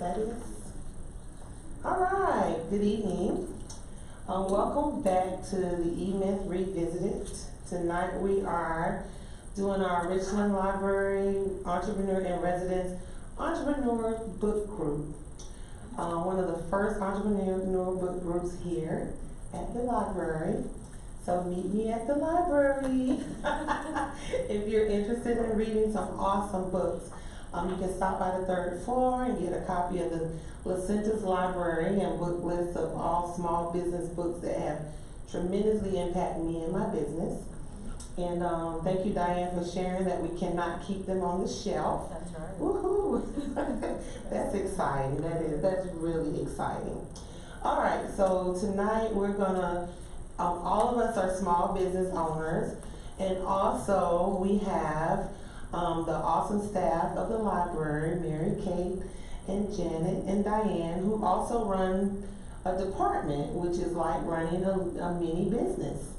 that is. All right, good evening. Welcome back to the E-Myth Revisited. Tonight we are doing our Richland Library Entrepreneur in Residence Entrepreneur Book Group. One of the first entrepreneur book groups here at the library. So meet me at the library if you're interested in reading some awesome books. You can stop by the third floor and get a copy of the Placentas Library and book list of all small business books that have tremendously impacted me and my business. And thank you, Diane, for sharing that we cannot keep them on the shelf. That's right. Woohoo! That's exciting. That's really exciting. All right, so tonight we're gonna, all of us are small business owners, and also we have the awesome staff of the library, Mary Kate and Janet and Diane, who also run a department, which is like running a mini business.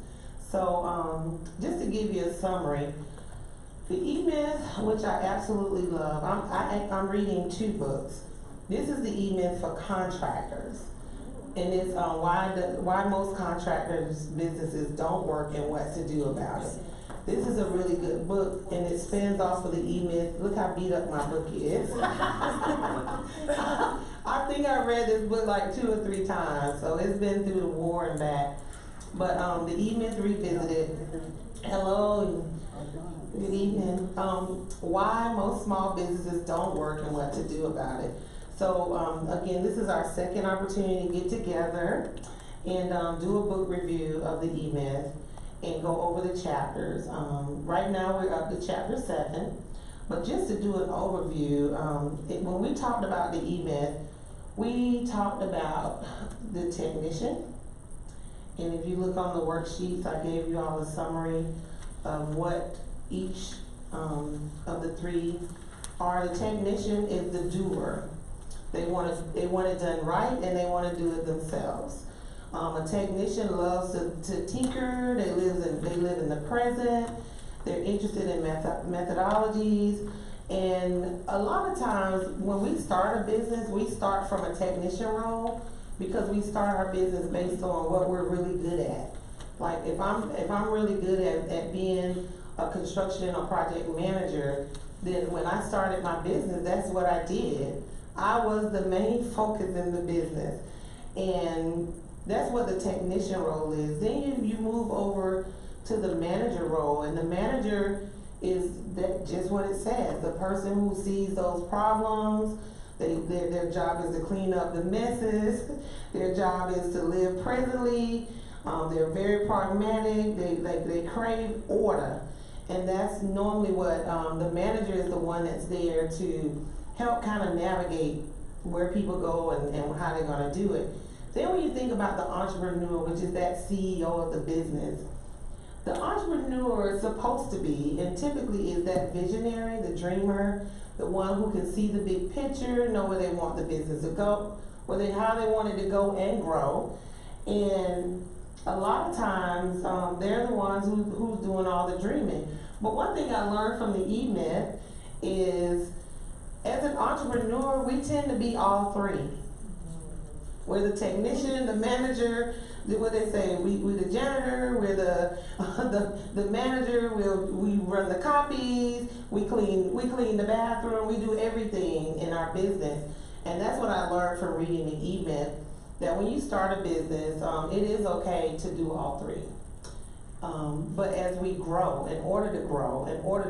So just to give you a summary, the E-Myth, which I absolutely love, I'm reading 2 books. This is the E-Myth for contractors. And it's why most contractors' businesses don't work and what to do about it. This is a really good book, and it spins off of the E-Myth. Look how beat up my book is. I think I read this book like 2 or 3 times, so it's been through the war and back. But the E-Myth Revisited. Hello, good evening. Why most small businesses don't work and what to do about it. So again, this is our second opportunity to get together and do a book review of the E-Myth and go over the chapters. Right now we're up to chapter 7, but just to do an overview, when we talked about the E-Myth, we talked about the technician, and if you look on the worksheets, I gave you all a summary of what each of the 3 are. The technician is the doer. They want it done right, and they want to do it themselves. A technician loves to tinker. They live in the present. They're interested in methodologies, and a lot of times when we start a business, we start from a technician role because we start our business based on what we're really good at. Like if I'm really good at being a construction or project manager, then when I started my business, that's what I did. I was the main focus in the business, and that's what the technician role is. Then you move over to the manager role, and the manager is just what it says, the person who sees those problems. Their job is to clean up the messes. Their job is to live presently. They're very pragmatic. They crave order, and that's normally what the manager is, the one that's there to help kind of navigate where people go and how they're going to do it. Then when you think about the entrepreneur, which is that CEO of the business, the entrepreneur is supposed to be, and typically is that visionary, the dreamer, the one who can see the big picture, know where they want the business to go, how they want it to go and grow. And a lot of times, they're the ones who's doing all the dreaming. But one thing I learned from the E-Myth is, as an entrepreneur, we tend to be all 3. We're the technician, the manager, what they say, we're the janitor, we're the manager, we run the copies, we clean the bathroom, we do everything in our business. And that's what I learned from reading the E-Myth, that when you start a business, it is okay to do all 3. But as we grow, in order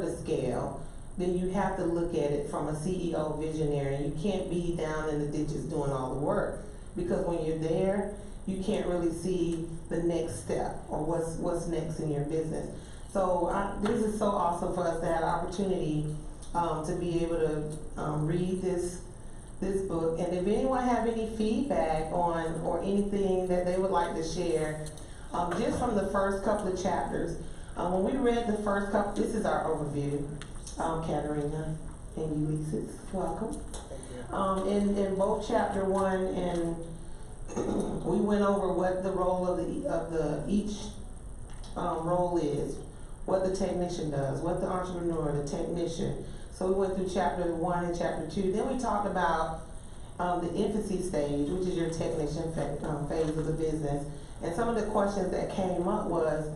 to scale, then you have to look at it from a CEO visionary. You can't be down in the ditches doing all the work, because when you're there, you can't really see the next step or what's next in your business. So this is so awesome for us to have the opportunity to be able to read this book. And if anyone have any feedback on or anything that they would like to share, just from the first couple of chapters. When we read the first couple, this is our overview. Katarina and Ulysses, welcome. In both chapter 1 and we went over what the role of each role is, what the technician does, what the entrepreneur, the technician. So we went through chapter 1 and chapter 2. Then we talked about the infancy stage, which is your technician phase of the business. And some of the questions that came up was,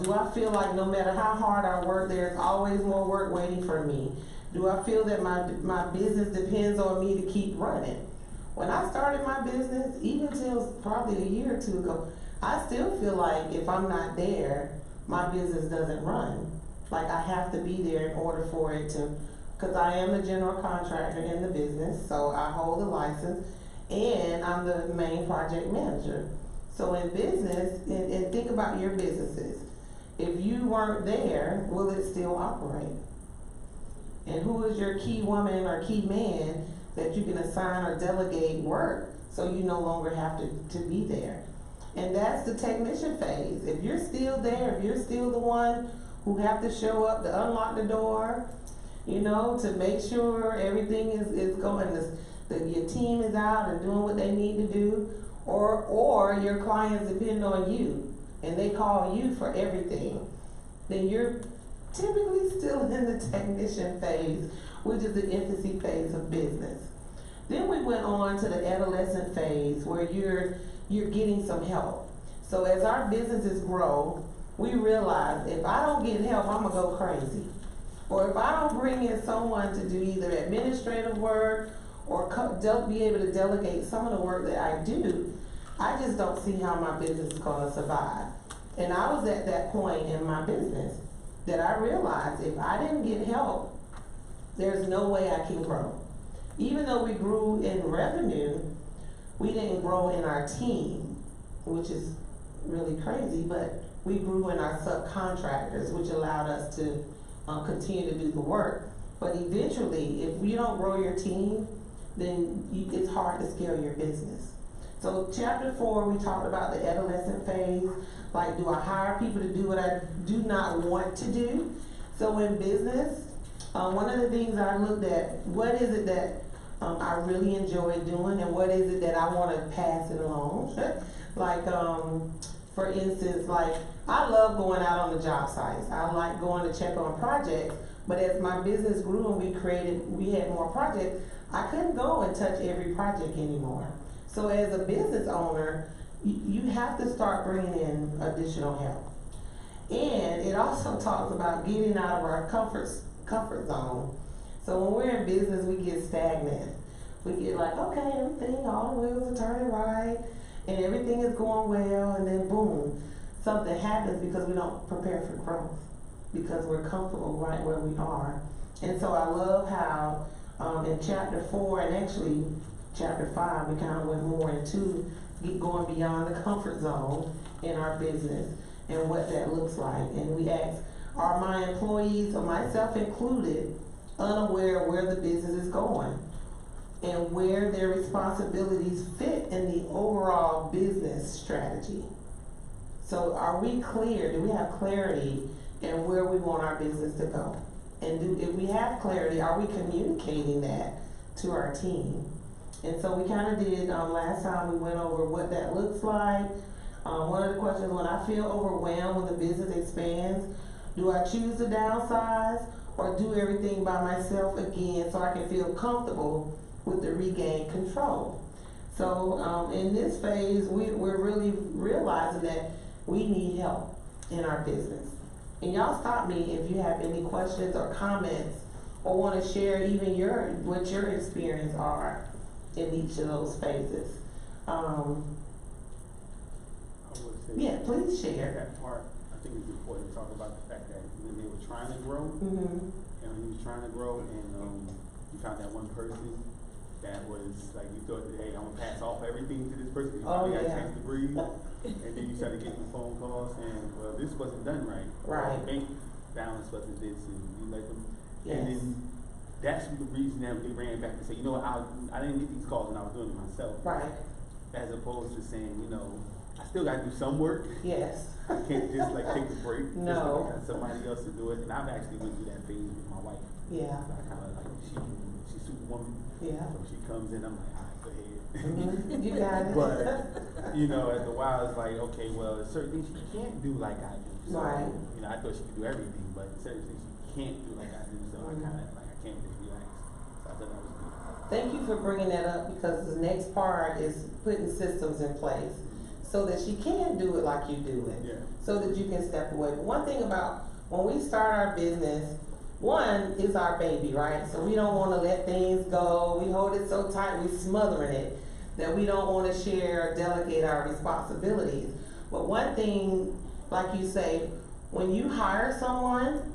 do I feel like no matter how hard I work, there's always more work waiting for me? Do I feel that my business depends on me to keep running? When I started my business, even till probably a year or two ago, I still feel like if I'm not there, my business doesn't run. Like I have to be there in order for it to, because I am the general contractor in the business, so I hold the license, and I'm the main project manager. So in business, and think about your businesses. If you weren't there, will it still operate? And who is your key woman or key man that you can assign or delegate work so you no longer have to be there? And that's the technician phase. If you're still there, if you're still the one who have to show up to unlock the door, you know, to make sure everything is going, your team is out and doing what they need to do, or your clients depend on you and they call you for everything, then you're typically still in the technician phase, which is the infancy phase of business. Then we went on to the adolescent phase where you're getting some help. So as our businesses grow, we realize if I don't get help, I'm gonna go crazy. Or if I don't bring in someone to do either administrative work or be able to delegate some of the work that I do, I just don't see how my business is gonna survive. And I was at that point in my business that I realized if I didn't get help, there's no way I can grow. Even though we grew in revenue, we didn't grow in our team, which is really crazy, but we grew in our subcontractors, which allowed us to continue to do the work. But eventually, if you don't grow your team, then it's hard to scale your business. So chapter 4, we talked about the adolescent phase, like do I hire people to do what I do not want to do? So in business, one of the things I looked at, what is it that I really enjoy doing and what is it that I want to pass it along? Like, for instance, like I love going out on the job sites. I like going to check on projects, but as my business grew and we had more projects, I couldn't go and touch every project anymore. So as a business owner, you have to start bringing in additional help. And it also talks about getting out of our comfort zone. So when we're in business, we get stagnant. We get like, okay, everything, all the wheels are turning right, and everything is going well, and then boom, something happens because we don't prepare for growth, because we're comfortable right where we are. And so I love how in chapter 4 and actually chapter 5, we kind of went more into going beyond the comfort zone in our business and what that looks like. And we asked, are my employees, or myself included, unaware of where the business is going and where their responsibilities fit in the overall business strategy? So are we clear? Do we have clarity in where we want our business to go? And if we have clarity, are we communicating that to our team? And so we kind of did, last time we went over what that looks like. One of the questions, when I feel overwhelmed when the business expands, do I choose to downsize or do everything by myself again so I can feel comfortable with the regained control? So in this phase, we're really realizing that we need help in our business. And y'all stop me if you have any questions or comments or want to share even what your experience are in each of those phases. Yeah, please share. That part, I think it's important to talk about the fact that when they were trying to grow, and he was trying to grow, and you found that one person that was like, you thought, hey, I'm gonna pass off everything to this person. You finally got a chance to breathe, and then you started getting phone calls, and well, this wasn't done right. Right. Bank balance wasn't this, and you let them, and then that's the reason that we ran back and say, you know what, I didn't get these calls and I was doing it myself. Right. As opposed to saying, you know, I still got to do some work. Yes. I can't just like take a break. No. Just somebody else to do it. And I've actually went through that phase with my wife. Yeah. I kind of like, she's Superwoman. Yeah. So she comes in, I'm like, all right, go ahead. You got it. But, you know, after a while, it's like, okay, well, there's certain things she can't do like I do. So, Right. you know, I thought she could do everything, but certain things she can't do like I do. So I kind of, like, I can't just relax. So I thought that was good. Thank you for bringing that up because the next part is putting systems in place so that she can do it like you do it. Yeah. So that you can step away. But one thing about when we start our business, one is our baby, right? So we don't want to let things go. We hold it so tight, we smothering it, that we don't want to share or delegate our responsibilities. But one thing, like you say, when you hire someone,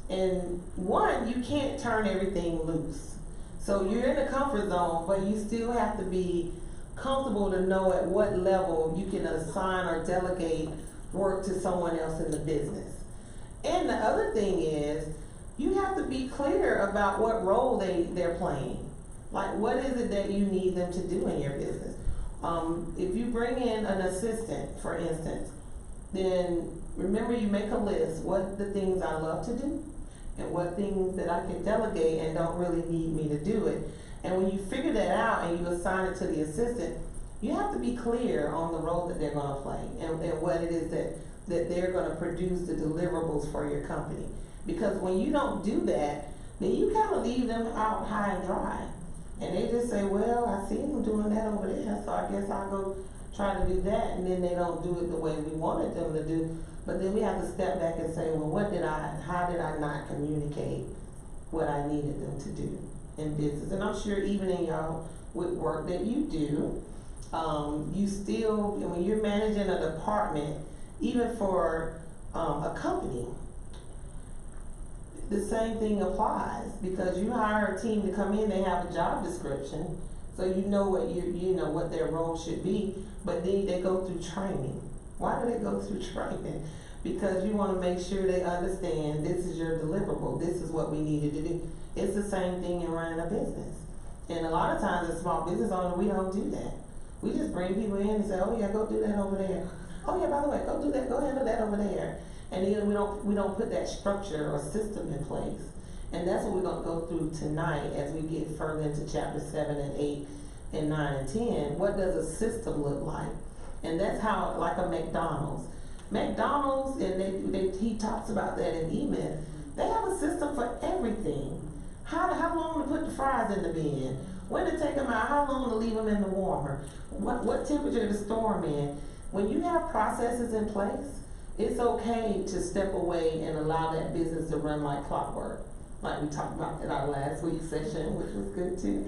and one, you can't turn everything loose. So you're in the comfort zone, but you still have to be comfortable to know at what level you can assign or delegate work to someone else in the business. And the other thing is, you have to be clear about what role they're playing. Like, what is it that you need them to do in your business? If you bring in an assistant, for instance, then remember you make a list, what the things I love to do, and what things that I can delegate and don't really need me to do it. And when you figure that out and you assign it to the assistant, you have to be clear on the role that they're gonna play and what it is that they're gonna produce the deliverables for your company. Because when you don't do that, then you kind of leave them out high and dry. And they just say, well, I see them doing that over there, so I guess I'll go try to do that. And then they don't do it the way we wanted them to do. But then we have to step back and say, well, how did I not communicate what I needed them to do in business? And I'm sure even in y'all with work that you do, you still, when you're managing a department, even for a company, the same thing applies because you hire a team to come in, they have a job description, so you know what you know what their role should be, but then they go through training. Why do they go through training? Because you want to make sure they understand this is your deliverable, this is what we needed to do. It's the same thing in running a business. And a lot of times as small business owner, we don't do that. We just bring people in and say, oh yeah, go do that over there. Oh yeah, by the way, go do that, go handle that over there. And then we don't put that structure or system in place. And that's what we're going to go through tonight as we get further into chapter 7 and 8 and 9 and 10. What does a system look like? And that's how, like a McDonald's. McDonald's, and he talks about that in E-Myth, they have a system for everything. How long to put the fries in the bin? When to take them out? How long to leave them in the warmer? What temperature to store them in? When you have processes in place, it's okay to step away and allow that business to run like clockwork, like we talked about in our last week's session, which was good too.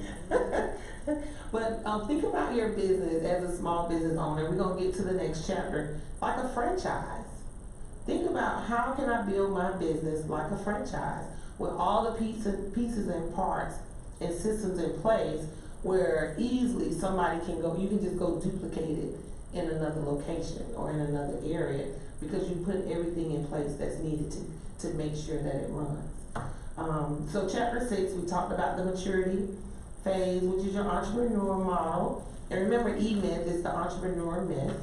But think about your business as a small business owner. We're going to get to the next chapter, like a franchise. Think about how can I build my business like a franchise with all the pieces and parts and systems in place where easily somebody can go, you can just go duplicate it in another location or in another area because you put everything in place that's needed to make sure that it runs. So chapter 6, we talked about the maturity phase, which is your entrepreneur model. And remember, E-Myth is the entrepreneur myth.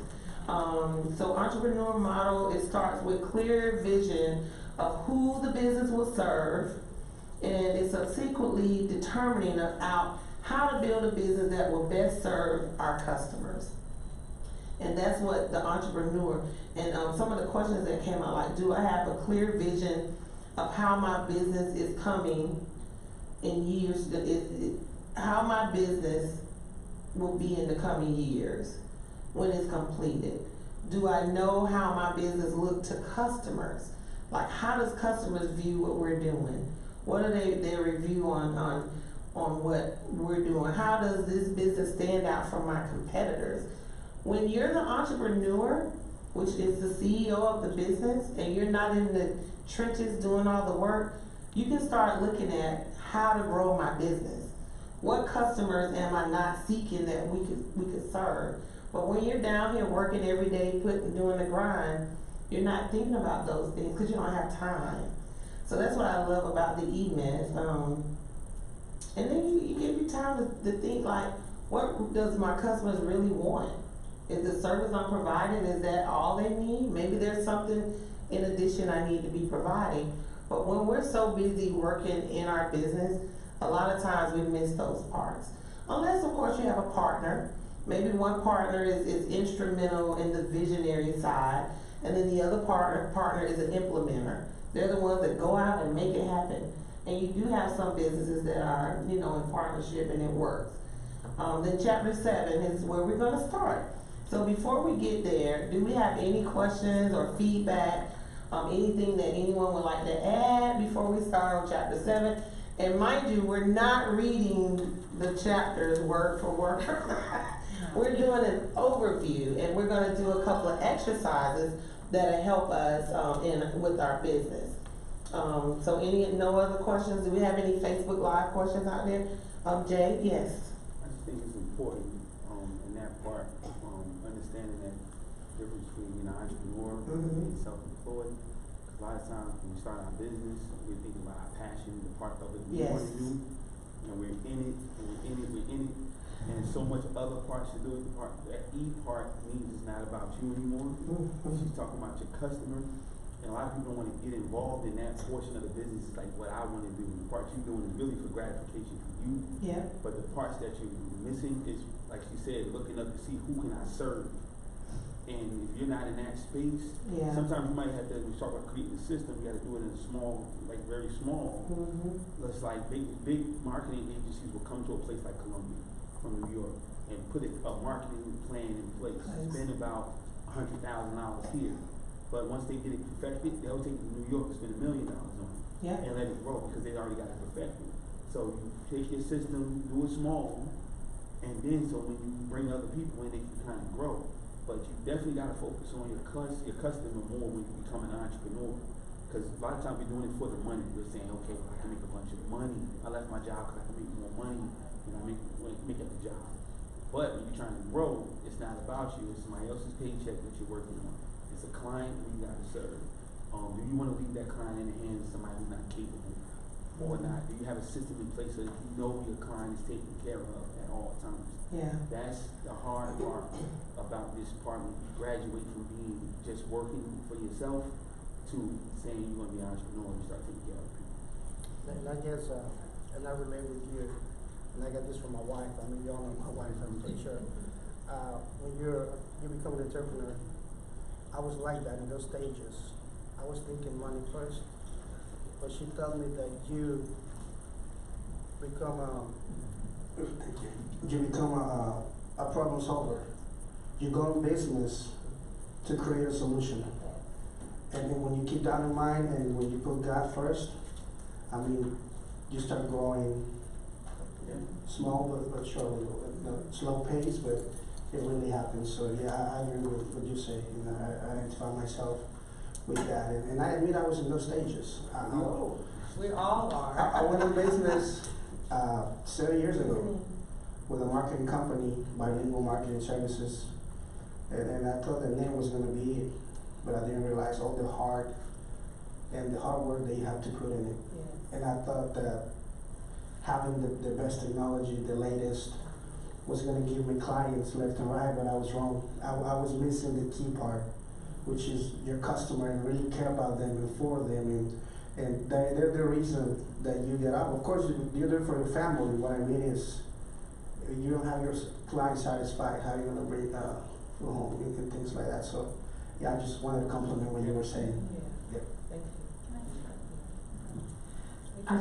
So entrepreneur model, it starts with clear vision of who the business will serve, and it's subsequently determining out how to build a business that will best serve our customers. And that's what the entrepreneur, and some of the questions that came out, like, do I have a clear vision of how my business is coming in years, how my business will be in the coming years when it's completed? Do I know how my business look to customers? Like, how does customers view what we're doing? What are their review on what we're doing? How does this business stand out from my competitors? When you're the entrepreneur, which is the CEO of the business, and you're not in the trenches doing all the work, you can start looking at how to grow my business. What customers am I not seeking that we could serve? But when you're down here working every day, doing the grind, you're not thinking about those things because you don't have time. So that's what I love about the E-Myth. And then you give you time to think, like, what does my customers really want? Is the service I'm providing, is that all they need? Maybe there's something in addition I need to be providing. But when we're so busy working in our business, a lot of times we miss those parts. Unless, of course, you have a partner. Maybe one partner is instrumental in the visionary side, and then the other partner is an implementer. They're the ones that go out and make it happen. And you do have some businesses that are, you know, in partnership and it works. Then chapter 7 is where we're gonna start. So before we get there, do we have any questions or feedback? Anything that anyone would like to add before we start on chapter 7? And mind you, we're not reading the chapters word for word. We're doing an overview, and we're gonna do a couple of exercises that'll help us with our business. So no other questions? Do we have any Facebook Live questions out there? Jay, yes. I just think it's important, in that part, understanding that difference between being an entrepreneur and self-employed. Cause a lot of times when we start our business, we're thinking about our passion, the part of it we want to do, and we're in it, and there's so much other parts to do it. That E part means it's not about you anymore. She's talking about your customer. And a lot of people don't want to get involved in that portion of the business. It's like what I want to do. The part you're doing is really for gratification for you. Yeah. But the parts that you're missing is, like she said, looking up to see who can I serve. And if you're not in that space, sometimes you might have to, we talk about creating a system, you got to do it in a small, like very small. It's like big marketing agencies will come to a place like Columbia from New York and put a marketing plan in place. Spend about $100,000 here. But once they get it perfected, they'll take it to New York and spend $1 million on it and let it grow because they already got it perfected. So you take your system, do it small, and then so when you bring other people in, they can kind of grow. But you definitely got to focus on your customer more when you become an entrepreneur. Because a lot of times we're doing it for the money. We're saying, okay, well, I can make a bunch of money. I left my job because I can make more money, and I make up the job. But when you're trying to grow, it's not about you. It's somebody else's paycheck that you're working on. It's a client who you got to serve. Do you want to leave that client in the hands of somebody who's not capable or not? Do you have a system in place so that you know your client is taken care of at all times? Yeah. That's the hard part about this part. When you graduate from being just working for yourself to saying you're going to be an entrepreneur and start taking care of people. And I guess, and I relate with you, and I got this from my wife. I mean, y'all know my wife, I'm pretty sure. When you become an entrepreneur, I was like that in those stages. I was thinking money first, but she told me that you become a problem solver. You go in business to create a solution. And then when you keep that in mind and when you put God first, I mean, you start growing small but surely, slow pace, but it really happens. So yeah, I agree with what you say. You know, I identify myself with that, and I admit I was in those stages. We all are. I went in business 7 years ago with a marketing company, Bilingual Marketing Services, and I thought the name was going to be it, but I didn't realize all the hard work that you have to put in it. And I thought that having the best technology, the latest, was going to give me clients left and right, but I was wrong. I was missing the key part, which is your customer and really care about them and for them, and they're the reason that you get up. Of course, you're there for your family. What I mean is, you don't have your client satisfied, how are you going to bring food home and things like that. So, yeah, I just wanted to compliment what you were saying. Yeah. Thank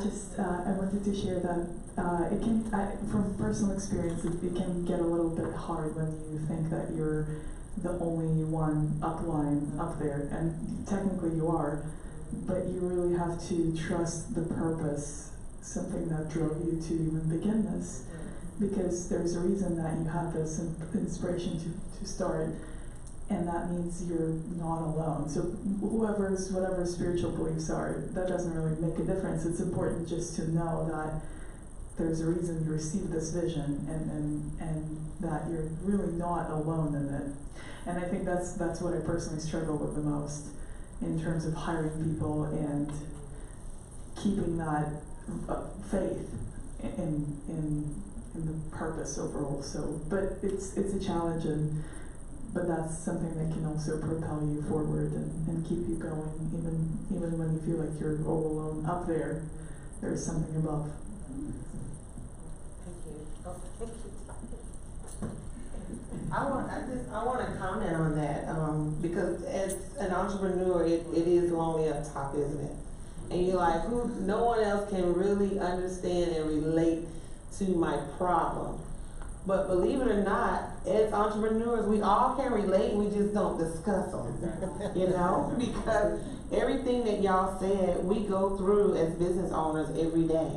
you. I wanted to share that from personal experience, it can get a little bit hard when you think that you're the only one up there, and technically you are, but you really have to trust the purpose, something that drove you to even begin this, because there's a reason that you have this inspiration to start, and that means you're not alone. So whatever spiritual beliefs are, that doesn't really make a difference. It's important just to know that there's a reason you received this vision, and that you're really not alone in it. And I think that's what I personally struggle with the most in terms of hiring people and keeping that faith in the purpose overall. So, but it's a challenge, but that's something that can also propel you forward and keep you going, even when you feel like you're all alone up there. There's something above. Thank you. Oh, thank you. I want to comment on that because as an entrepreneur, it is lonely up top, isn't it? and you're like, who? No one else can really understand and relate to my problem. But believe it or not, as entrepreneurs, we all can relate, we just don't discuss them, you know? Because everything that y'all said, we go through as business owners every day.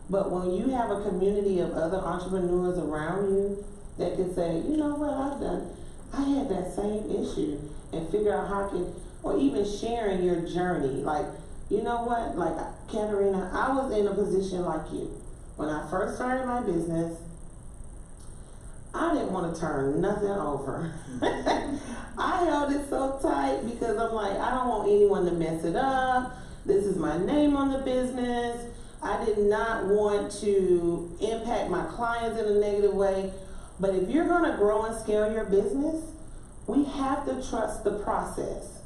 But when you have a community of other entrepreneurs around you that can say, you know what, I had that same issue, and figure out how I can, or even sharing your journey. Like, you know what, like Katarina, I was in a position like you. When I first started my business, I didn't want to turn nothing over. I held it so tight because I'm like, I don't want anyone to mess it up. This is my name on the business. I did not want to impact my clients in a negative way. But if you're going to grow and scale your business, we have to trust the process.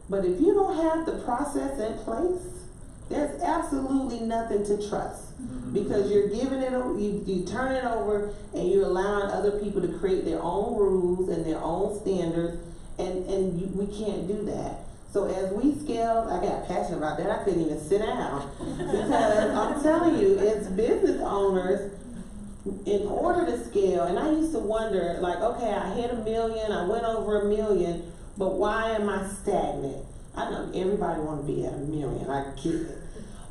But if you don't have the process in place, there's absolutely nothing to trust. Because you're giving it, you turn it over, and you're allowing other people to create their own rules and their own standards, and we can't do that. So as we scale, I got passionate about that. I couldn't even sit down because I'm telling you, as business owners, in order to scale, and I used to wonder, like, okay, I hit 1 million, I went over 1 million, but why am I stagnant? I know everybody want to be at 1 million. I get it.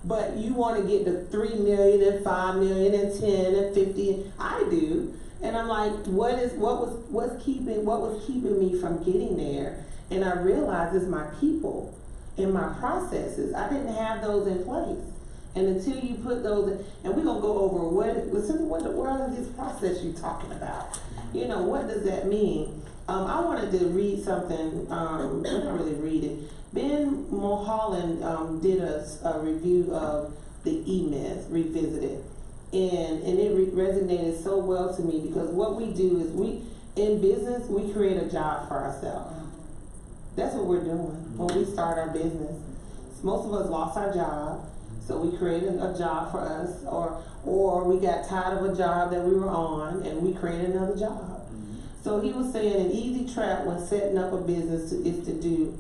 But you want to get to 3 million and 5 million and 10 and 50. I do. And I'm like, what was keeping me from getting there? And I realized it's my people and my processes. I didn't have those in place. And until you put those in, and we're gonna go over what the world is this process you're talking about. You know, what does that mean? I wanted to read something, not really read it. Ben Mulholland did a review of the E-Myth Revisited, and it resonated so well to me because what we do is in business, we create a job for ourselves. That's what we're doing when we start our business. Most of us lost our job, so we created a job for us, or we got tired of a job that we were on and we created another job. So he was saying an easy trap when setting up a business is to do.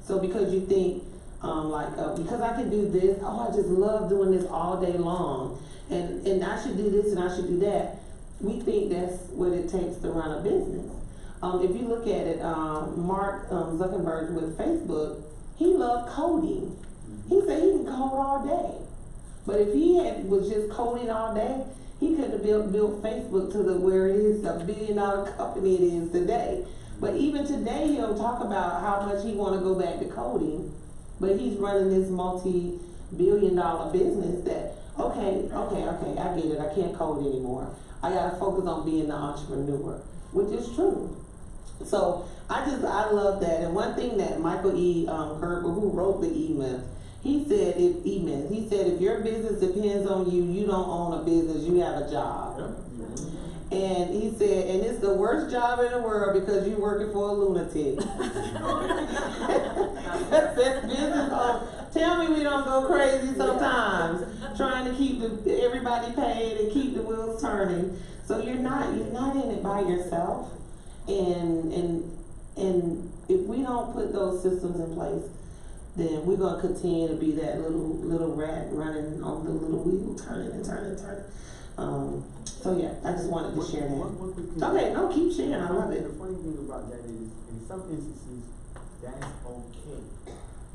So because you think, because I can do this, I just love doing this all day long, and I should do this and I should do that. We think that's what it takes to run a business. If you look at it, Mark Zuckerberg with Facebook, he loved coding. He said he can code all day. But if he was just coding all day, he could have built Facebook to where it is, a $1 billion company it is today. But even today, he'll talk about how much he want to go back to coding. But he's running this multi-billion-dollar business that, okay, I get it. I can't code anymore. I got to focus on being the entrepreneur, which is true. So I love that. And one thing that Michael E. Gerber, who wrote the E-Myth, he said, if your business depends on you, you don't own a business, you have a job. And he said, and it's the worst job in the world because you're working for a lunatic. That's business owner. Tell me we don't go crazy sometimes, trying to keep everybody paid and keep the wheels turning. So you're not in it by yourself. And if we don't put those systems in place, then we're gonna continue to be that little rat running on the little wheel, turning and turning and turning. So yeah, I just wanted to share that. Okay, no, keep sharing. I love it. The funny thing about that is, in some instances, that's okay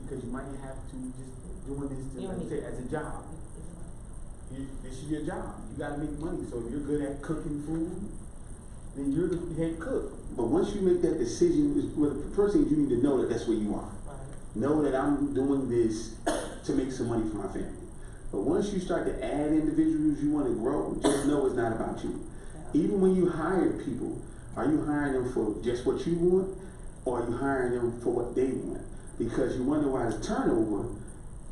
because you might have to just doing this as a job. This is your job. You got to make money. So if you're good at cooking food, then you're the head cook. But once you make that decision, the first thing you need to know that that's where you are. Know that I'm doing this to make some money for my family. But once you start to add individuals you want to grow, just know it's not about you. Even when you hire people, are you hiring them for just what you want, or are you hiring them for what they want? Because you wonder why the turnover,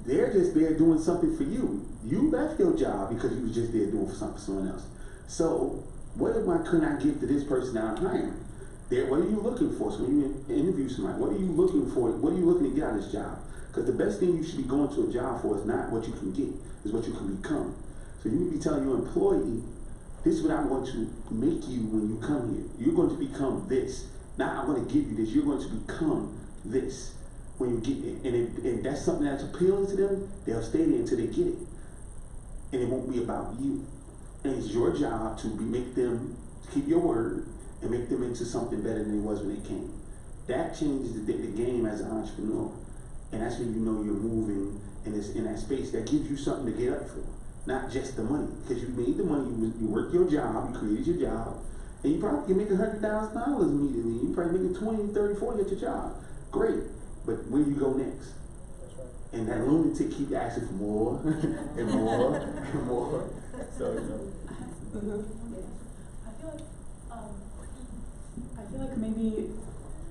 they're just there doing something for you. You left your job because you was just there doing something for someone else. So what can I give to this person that I'm hiring? What are you looking for? So when you interview somebody, what are you looking for? What are you looking to get out of this job? Because the best thing you should be going to a job for is not what you can get, is what you can become. So you need to be telling your employee, this is what I'm going to make you when you come here. You're going to become this. Not I'm going to give you this. You're going to become this. when you get it, and that's something that's appealing to them, they'll stay there until they get it. And it won't be about you. And it's your job to make them keep your word and make them into something better than it was when they came. That changes the game as an entrepreneur. And that's when you know you're moving in that space that gives you something to get up for. Not just the money. Because you made the money, you worked your job, you created your job, and you probably can make $100,000 immediately. You probably make 20, 30, 40 at your job. Great. But where you go next? And that lunatic keep asking for more and more and more. So, I feel like maybe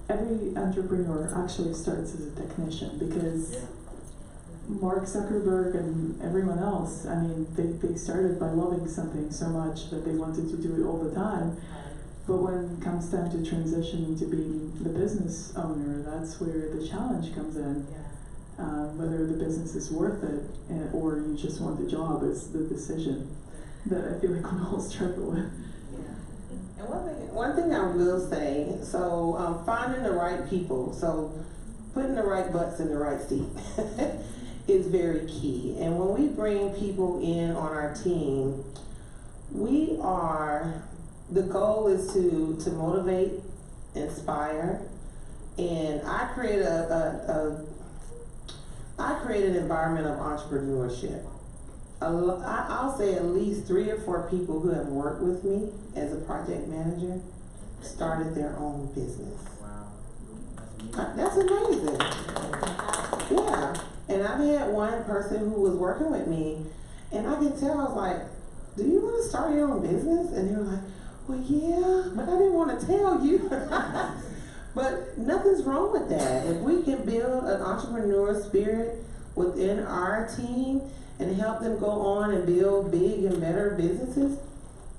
every entrepreneur actually starts as a technician, because Mark Zuckerberg and everyone else, I mean, they started by loving something so much that they wanted to do it all the time. But when it comes time to transition into being the business owner, that's where the challenge comes in. Whether the business is worth it or you just want the job is the decision that I feel like we all struggle with. And one thing I will say, so finding the right people, so putting the right butts in the right seat is very key. And when we bring people in on our team, the goal is to motivate, inspire, and I create an environment of entrepreneurship. I'll say at least 3 or 4 people who have worked with me as a project manager started their own business. wow. That's amazing. Yeah. And I've had one person who was working with me, and I can tell, I was like, do you want to start your own business? And they were like, well, yeah, but I didn't want to tell you. But nothing's wrong with that. If we can build an entrepreneur spirit within our team and help them go on and build big and better businesses,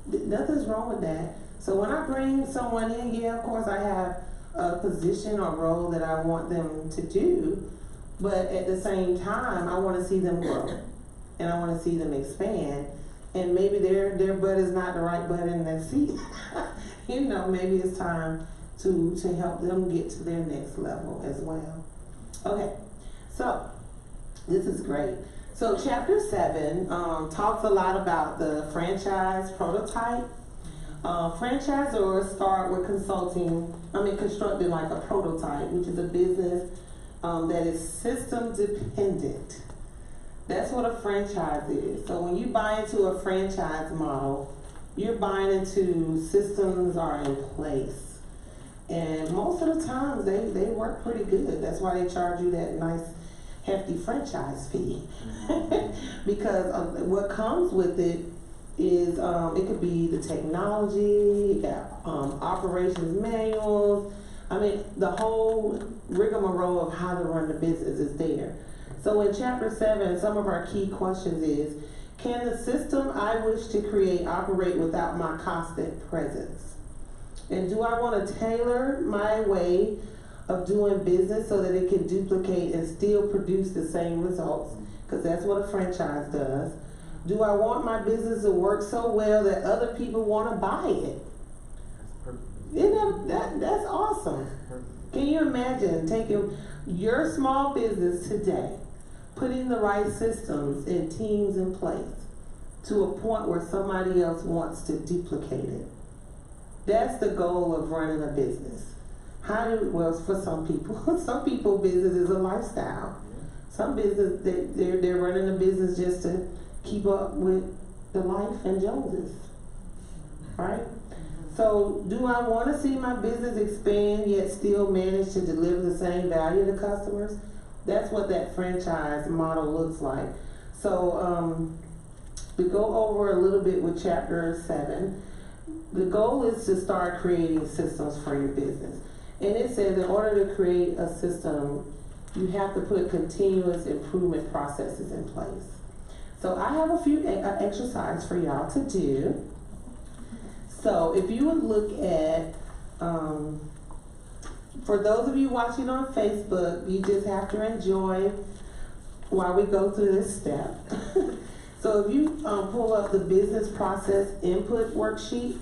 nothing's wrong with that. So when I bring someone in, yeah, of course I have a position or role that I want them to do, but at the same time, I want to see them grow and I want to see them expand. And maybe their butt is not the right butt in that seat. You know, maybe it's time to help them get to their next level as well. Okay, so this is great. So chapter 7 talks a lot about the franchise prototype. Franchisors start with constructing like a prototype, which is a business that is system dependent. That's what a franchise is. So when you buy into a franchise model, you're buying into systems are in place. And most of the times they work pretty good. That's why they charge you that nice hefty franchise fee. Because what comes with it is it could be the technology, operations manuals. I mean, the whole rigmarole of how to run the business is there. So in chapter 7, some of our key questions is, can the system I wish to create operate without my constant presence? And do I want to tailor my way of doing business so that it can duplicate and still produce the same results? Because that's what a franchise does. Do I want my business to work so well that other people want to buy it? Isn't that's awesome. Can you imagine taking your small business today, putting the right systems and teams in place to a point where somebody else wants to duplicate it? That's the goal of running a business. Well, for some people business is a lifestyle. Some business, they're running a business just to keep up with the life and Joneses, right? So do I want to see my business expand yet still manage to deliver the same value to customers? That's what that franchise model looks like. So to go over a little bit with chapter 7, the goal is to start creating systems for your business. And it says in order to create a system, you have to put continuous improvement processes in place. So I have a few exercises for y'all to do. So if you would look at, for those of you watching on Facebook, you just have to enjoy while we go through this step. So if you pull up the business process input worksheet,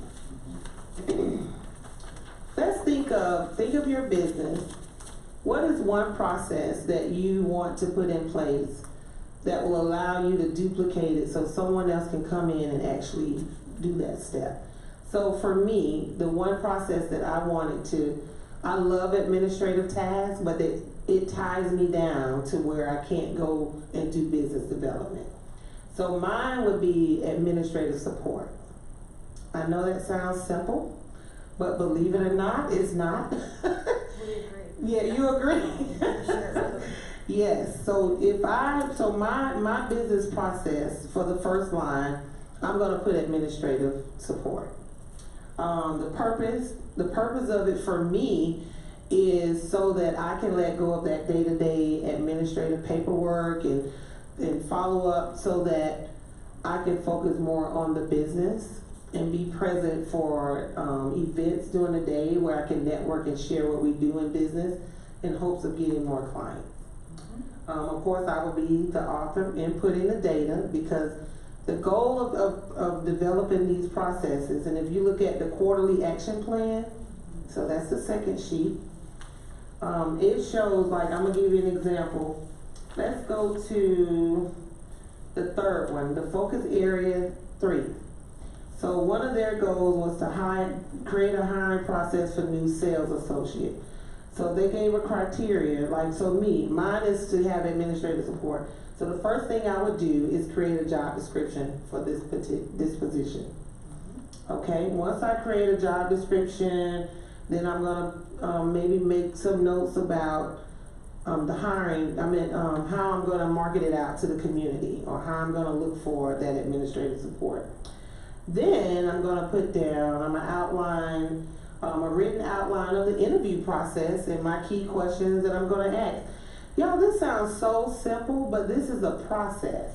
let's think of your business what is one process that you want to put in place that will allow you to duplicate it so someone else can come in and actually do that step? So for me, the one process that I wanted to, I love administrative tasks, but it ties me down to where I can't go and do business development. So mine would be administrative support. I know that sounds simple, but believe it or not, it's not. We agree. Yeah, you agree? Sure. Yes, so my business process for the first line, I'm gonna put administrative support. The purpose of it for me is so that I can let go of that day-to-day administrative paperwork and follow up so that I can focus more on the business and be present for events during the day where I can network and share what we do in business in hopes of getting more clients. Of course, I will be the author inputting the data because the goal of developing these processes, and if you look at the quarterly action plan, so that's the second sheet, it shows, like, I'm gonna give you an example. Let's go to the third one, the focus area 3. So one of their goals was to create a hiring process for new sales associate. So they gave a criteria, like, so mine is to have administrative support. So the first thing I would do is create a job description for this position. Okay, once I create a job description, then I'm gonna maybe make some notes about the hiring, how I'm gonna market it out to the community or how I'm gonna look for that administrative support. Then I'm gonna put down, I'm gonna outline a written outline of the interview process and my key questions that I'm gonna ask. Y'all, this sounds so simple, but this is a process.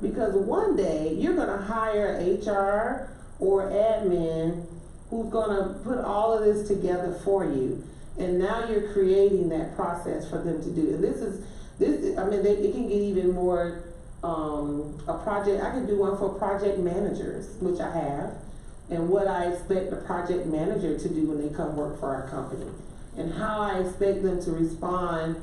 Because one day you're gonna hire HR or admin who's gonna put all of this together for you. And now you're creating that process for them to do. And it can get even more, a project, I can do one for project managers, which I have, and what I expect the project manager to do when they come work for our company, and how I expect them to respond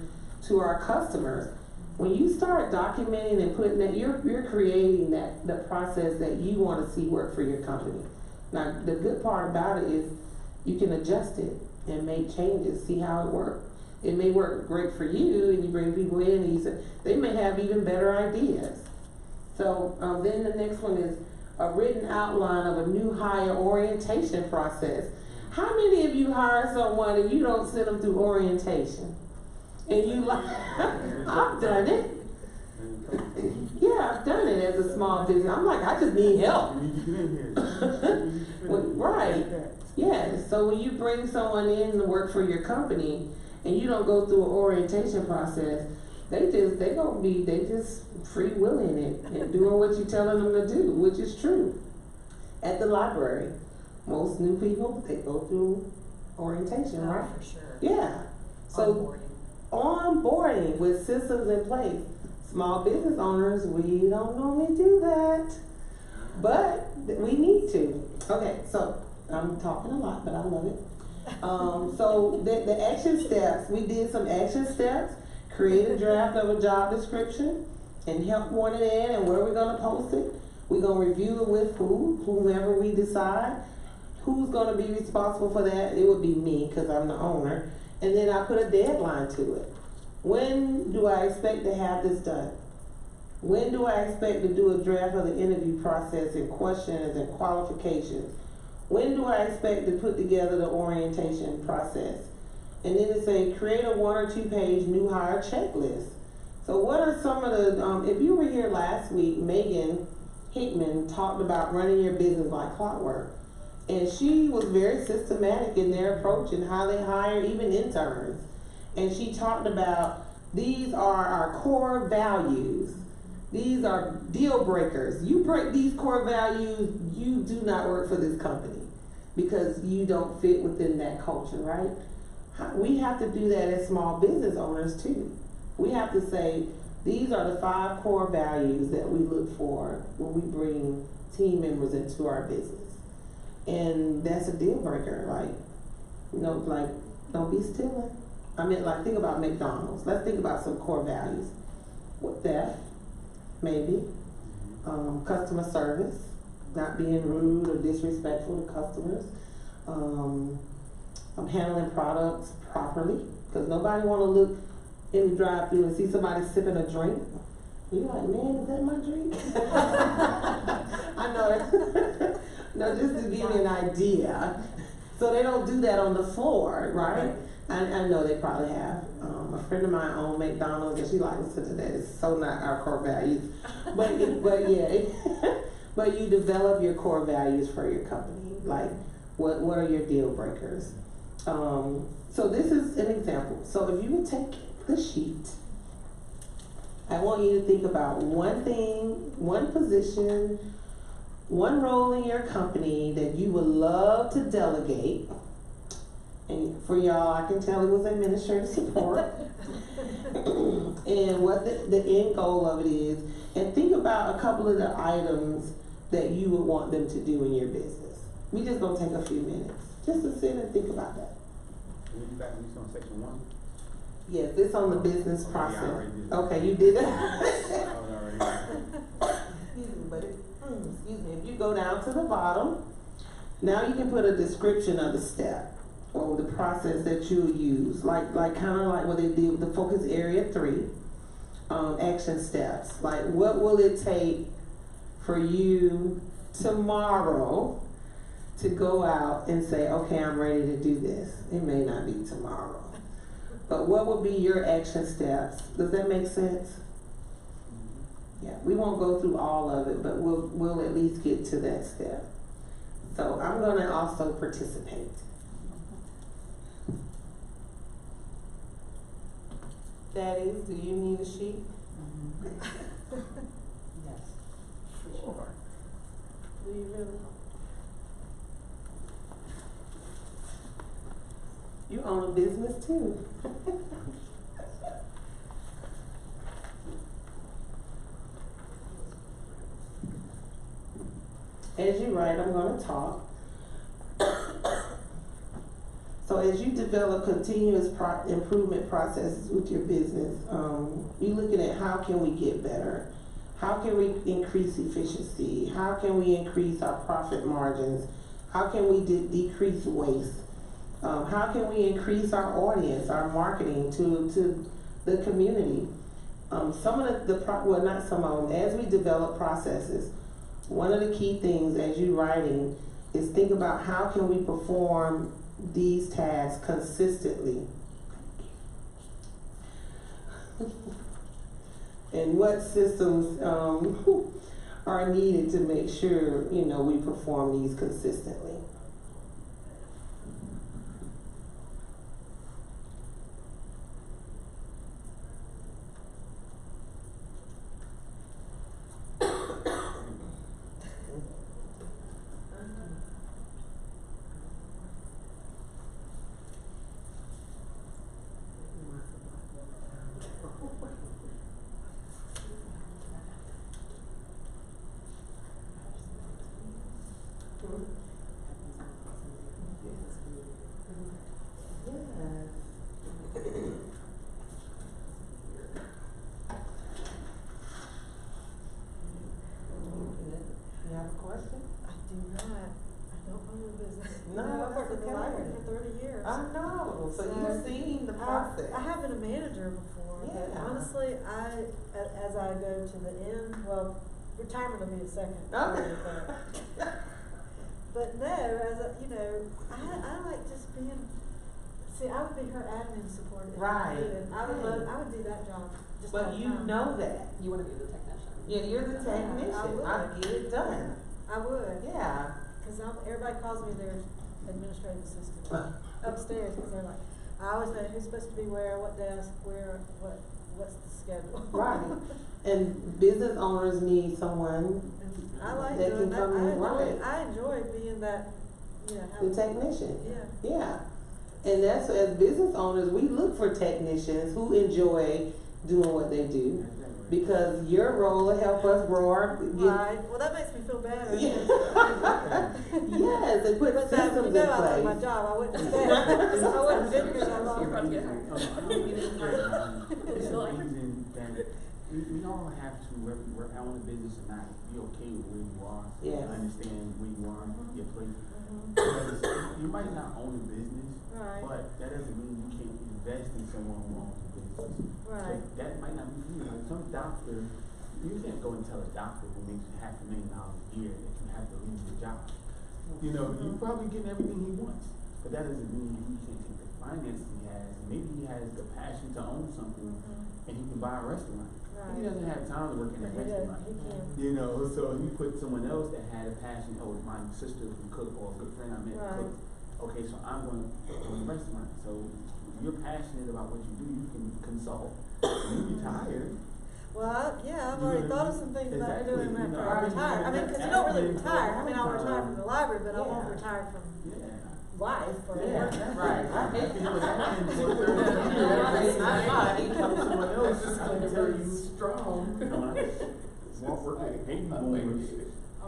to our customers. When you start documenting and putting that, you're creating the process that you want to see work for your company. Now, the good part about it is you can adjust it and make changes, see how it works. It may work great for you, and you bring people in, and you say they may have even better ideas. So then the next one is a written outline of a new hire orientation process. How many of you hire someone and you don't send them through orientation? And you like, I've done it. Yeah, I've done it as a small business. I'm like, I just need help. Right. Yeah, so when you bring someone in to work for your company and you don't go through an orientation process, they just free willing it and doing what you're telling them to do, which is true. At the library, most new people, they go through orientation, right? For sure. Yeah. So onboarding with systems in place. Small business owners, we don't normally do that, but we need to. Okay, so I'm talking a lot, but I love it. So the action steps, we did some action steps, create a draft of a job description, and help one it in, and where we're gonna post it. We're gonna review it with whomever we decide. Who's gonna be responsible for that? It would be me, because I'm the owner. And then I put a deadline to it. When do I expect to have this done? When do I expect to do a draft of the interview process and questions and qualifications? When do I expect to put together the orientation process? And then it say, create a 1 or 2 page new hire checklist. So what are some of the, if you were here last week, Megan Hickman talked about running your business like clockwork. And she was very systematic in their approach and how they hire even interns. And she talked about, these are our core values. These are deal breakers. You break these core values, you do not work for this company because you don't fit within that culture, right? We have to do that as small business owners too. We have to say, these are the 5 core values that we look for when we bring team members into our business. And that's a deal breaker, like, don't be stealing. I mean, like, think about McDonald's. Let's think about some core values. With that, maybe, customer service, not being rude or disrespectful to customers, handling products properly, because nobody want to look in the drive-thru and see somebody sipping a drink. You're like, man, is that my drink? I know that. No, just to give you an idea. So they don't do that on the floor, right? I know they probably have. A friend of mine owned McDonald's, and she like, listen to that. It's so not our core values. But yeah, but you develop your core values for your company. Like, what are your deal breakers? So this is an example. So if you would take the sheet, I want you to think about one thing, one position, one role in your company that you would love to delegate. And for y'all, I can tell it was administrative support. And what the end goal of it is. And think about a couple of the items that you would want them to do in your business. We just gonna take a few minutes just to sit and think about that. When you back, when you on section 1? Yes, this on the business Okay, process. I already did. Okay, you did it? I was already. Excuse me, if you go down to the bottom, now you can put a description of the step or the process that you'll use, like kind of like what they did with the focus area 3, action steps. Like, what will it take for you tomorrow to go out and say, okay, I'm ready to do this? It may not be tomorrow, but what will be your action steps? Does that make sense? Yeah, we won't go through all of it, but we'll at least get to that step. So I'm gonna also participate. Daddies, do you need a sheet? Yes. Sure. Do you really? You own a business too. As you write, I'm going to talk. So as you develop continuous improvement processes with your business, you're looking at how can we get better? How can we increase efficiency? How can we increase our profit margins? How can we decrease waste? How can we increase our audience, our marketing to the community? Some of well, not some of them, as we develop processes, one of the key things as you're writing is think about how can we perform these tasks consistently. And what systems are needed to make sure, we perform these consistently. You have a question? I do not. I don't own a business. No, I've worked that's in the okay. library for 30 years. I know. So you've seen the process. I have been a manager before, but Yeah. honestly, as I go to the end, well, retirement will be the second. Okay. But no, I like just being. See, I would be her admin support. if I Right. could. I would do that job. Just all But the you time. know that. You want to be the technician. Yeah, you're the technician. would. I get it done. I would. Yeah. Because everybody calls me their administrative assistant upstairs because they're like, I always know who's supposed to be where, what desk, where, what's the schedule. Right. And business owners need someone, And I like They doing can that. come in, right. I enjoy being that, the having, technician. yeah. Yeah. And that's, as business owners, we look for technicians who enjoy doing what they do. because your role will help us grow our. Right, well, that makes me feel better. Yes, and put But systems you in know I love my place. job, I wouldn't have stayed, I wouldn't have been here that long. It's amazing that we all have to, whether we're out in the business or not, be okay with where you are. Yes. Understand where you are, your place. Because you might not own a business, Right. but that doesn't mean you can't invest in someone who owns a business. Right. So that might not be for you. Like some doctor, you can't go and tell a doctor who makes $500,000 a year that you have to leave your job. You know, you're probably getting everything he wants, but that doesn't mean you can't take the finances he has. Maybe he has the passion to own something, and he can buy a restaurant. But he doesn't have time to work in a He does, restaurant. he can. You know, so you put someone else that had a passion. Oh, my sister can cook, or a good friend I met Right. cooks. Okay, so I'm going to own a restaurant. So if you're passionate about what you do, you can consult. When you retire, Well, yeah, I've You already know, thought of some things about exactly, doing you after know, I retire. I mean, cause you don't really admin for a retire, I mean, I'll long retire time. from the library, but I won't Yeah. retire from yeah. life or Yeah, work. Right. I hate to do that for 30 years. I come someone else is very strong. You know, I work with baby boomers.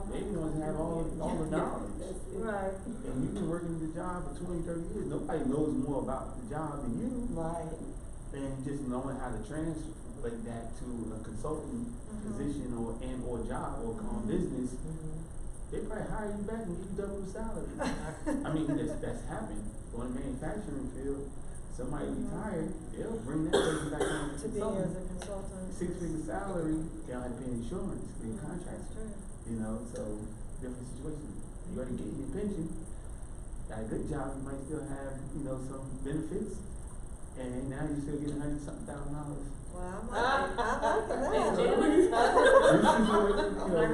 They the ones that have all the knowledge. Right, And you've been working the job for 20, 30 years. Nobody knows more about the job than you. Right. And just knowing how to translate that to a consulting position or job or business, they probably hire you back and give you double the salary. I mean, that's happened. On the manufacturing field, somebody retired, they'll bring that person back on to be as a consultant. 6-figure salary, they don't have to pay insurance, pay contracts. That's true. You know, so different situation. You already get your pension, got a good job, you might still have, some benefits, and now you still get $100-something thousand. Well, I'm liking that.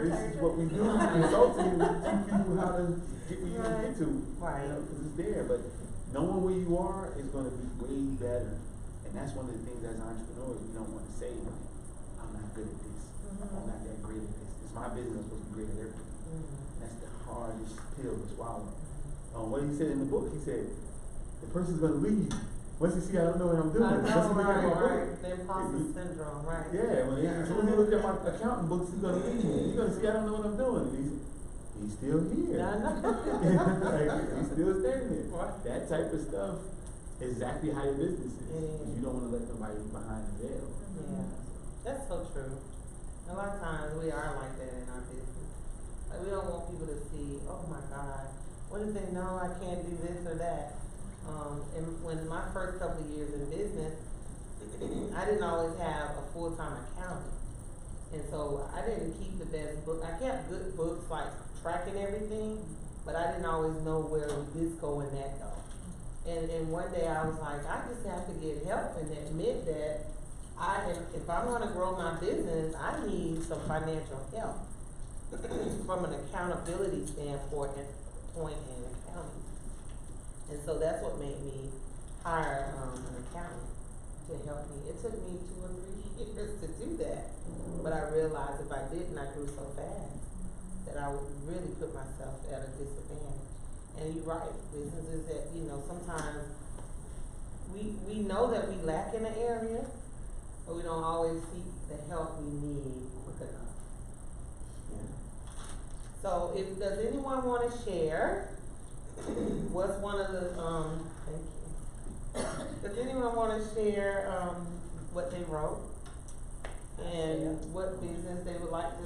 This is what we do, consulting, we teach people how to get where you want to get to. Right. Because it's there, but knowing where you are is gonna be way better. And that's one of the things as entrepreneurs, we don't wanna say, like, I'm not good at this, I'm not that great at this. It's my business, I'm supposed to be great at everything. That's the hardest pill to swallow. What he said in the book, he said, the person's gonna leave. Once you see I don't know what I'm doing. I Once know, you look at my book, right. The imposter syndrome, right. yeah, as soon as you look at my accounting books, he's gonna leave. You're gonna see I don't know what I'm doing. He's still here. I know. Like, he's still standing there. That type of stuff is exactly how your business is. It is. You don't wanna let nobody behind the veil. Yeah, that's so true. A lot of times we are like that in our business. Like we don't want people to see, oh my God, what if they know I can't do this or that? And when my first couple of years in business, I didn't always have a full-time accountant. And so I didn't keep the best book. I kept good books, like tracking everything, but I didn't always know where this go and that go. And one day I was like, I just have to get help and admit that if I'm gonna grow my business, I need some financial help from an accountability standpoint and accounting. And so that's what made me hire an accountant to help me. It took me 2 or 3 years to do that, but I realized if I didn't, I grew so fast that I would really put myself at a disadvantage. And you're right, businesses that, sometimes we know that we lack in an area, but we don't always seek the help we need quick enough. So does anyone want to share what's one of the, thank you. Does anyone want to share, what they wrote? And what business they would like to,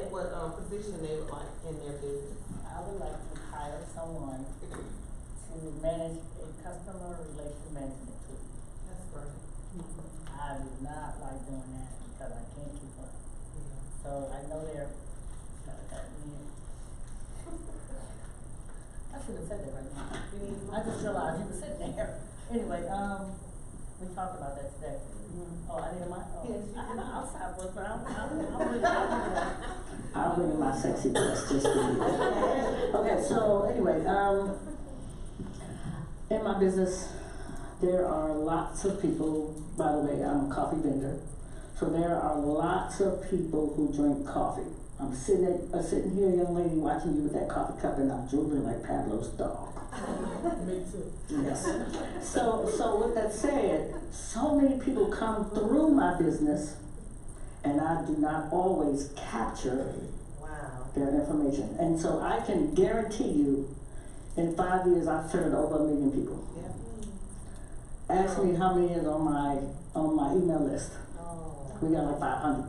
what position they would like in their business? I would like to hire someone to manage a customer relation management tool. That's great. I do not like doing that because I can't keep up. Yeah. So I know they're, I should have said that right now. I just realized you were sitting there. Anyway, we talked about that today. Oh, I didn't mind. Oh, Yes, I have an outside work, but I'm I'll bring my sexy dress just for you. Okay, so anyway, in my business, there are lots of people, by the way, I'm a coffee vendor, so there are lots of people who drink coffee. I'm sitting here, young lady, watching you with that coffee cup, and I'm drooling like Pablo's dog. Me too. Yes. So with that said, so many people come through my business and I do not always capture Wow. their information. And so I can guarantee you, in 5 years, I've served over 1 million people. Yeah. Ask me how many is on my email list. Oh. We got like 500.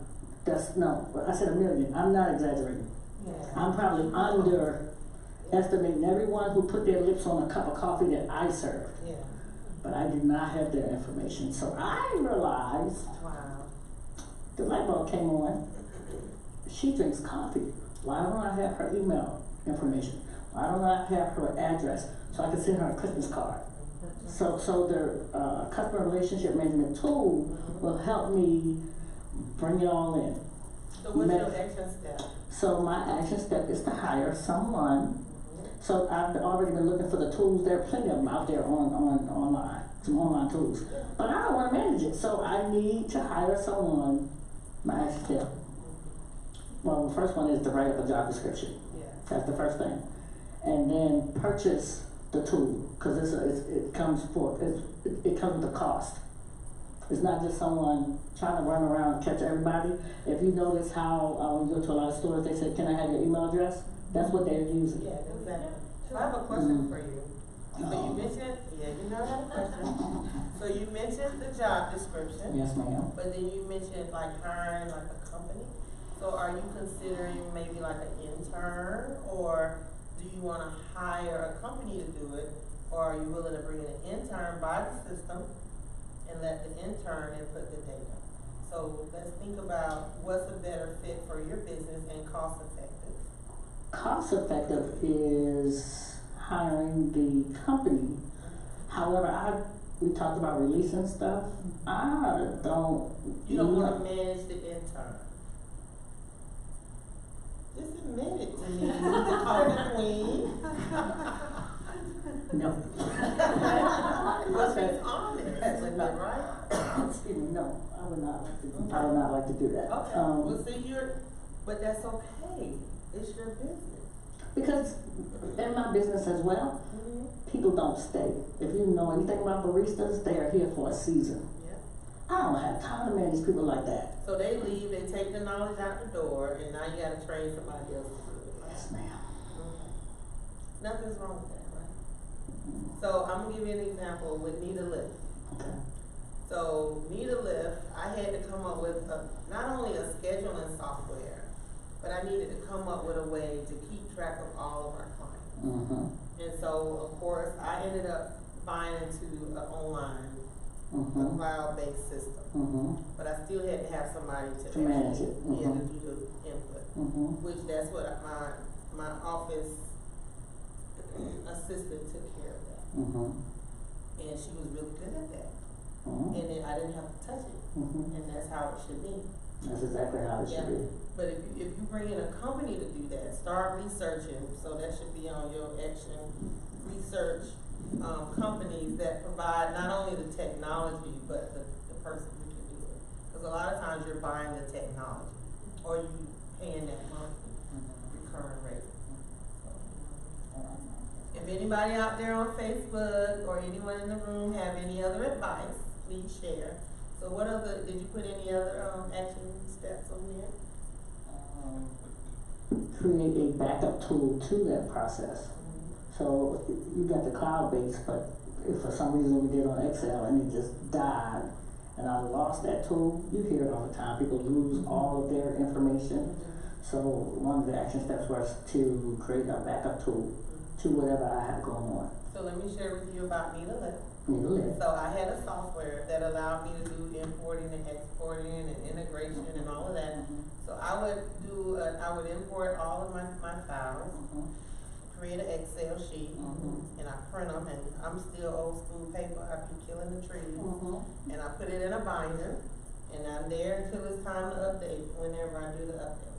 No, I said 1 million. I'm not exaggerating. Yeah. I'm probably underestimating everyone who put their lips on a cup of coffee that I served. Yeah. But I do not have their information. So I realized Wow. the light bulb came on. She drinks coffee. Why don't I have her email information? Why don't I have her address so I can send her a Christmas card? So the customer relationship management tool will help me bring it all in. So what's your action step? So my action step is to hire someone. So I've already been looking for the tools. There are plenty of them out there online, some online tools. But I don't want to manage it, so I need to hire someone. My action step. Well, the first one is to write up a job description. Yeah. That's the first thing, and then purchase the tool because it comes with a cost. It's not just someone trying to run around and catch everybody. If you notice how when you go to a lot of stores, they say, "Can I have your email address?" That's what they're using. Yeah, exactly. So I have a question for you. So you mentioned, you know I have a question. So you mentioned the job description. Yes, ma'am. But then you mentioned like hiring like a company. So are you considering maybe like an intern, or do you want to hire a company to do it, or are you willing to bring in an intern, buy the system, and let the intern input the data? So let's think about what's a better fit for your business and cost effective. Cost effective is hiring the company. However, we talked about releasing stuff. I don't. You don't want to manage the intern. Just admit it to me, Mr. Queen. No. But she's honest with it, right? Excuse me. No, I would not like to. I would not like to do that. Okay, well, see, but that's okay. It's your business. Because in my business as well, people don't stay. If you know anything about baristas, they are here for a season. Yeah. I don't have time to manage people like that. So they leave, they take the knowledge out the door, and now you gotta train somebody else to do it. Right? Yes, ma'am. Nothing's wrong with that, right? So I'm gonna give you an example with Need a Lift. Okay. So Need a Lift, I had to come up with not only a scheduling software, but I needed to come up with a way to keep track of all of our clients. Mm-hmm. And so, of course, I ended up buying into an online, Mm-hmm. cloud-based system. Mm-hmm. But I still had to have somebody to manage it. Yeah, to Mm-hmm. do the input. Mm-hmm. Which that's what my office assistant took care of that. Mm-hmm. And she was really good at that. Mm-hmm. And then I didn't have to touch it. Mm-hmm. And that's how it should be. That's exactly how it should be. But if you bring in a company to do that, start researching. So that should be on your action. Research companies that provide not only the technology, but the person who can do it. Because a lot of times you're buying the technology, or you paying that monthly recurring rate. If anybody out there on Facebook or anyone in the room have any other advice, please share. So what other, did you put any other action steps on there? Create a backup tool to that process. So you got the cloud base, but if for some reason we did on Excel and it just died and I lost that tool, you hear it all the time. People lose all of their information. So one of the action steps was to create a backup tool to whatever I have going on. So let me share with you about Need a Lift. Need a lift. So I had a software that allowed me to do importing and exporting and integration and all of that. So I would import all of my files, create an Excel sheet, and I print them, and I'm still old school paper, I be killing the trees. And I put it in a binder, and I'm there until it's time to update, whenever I do the update.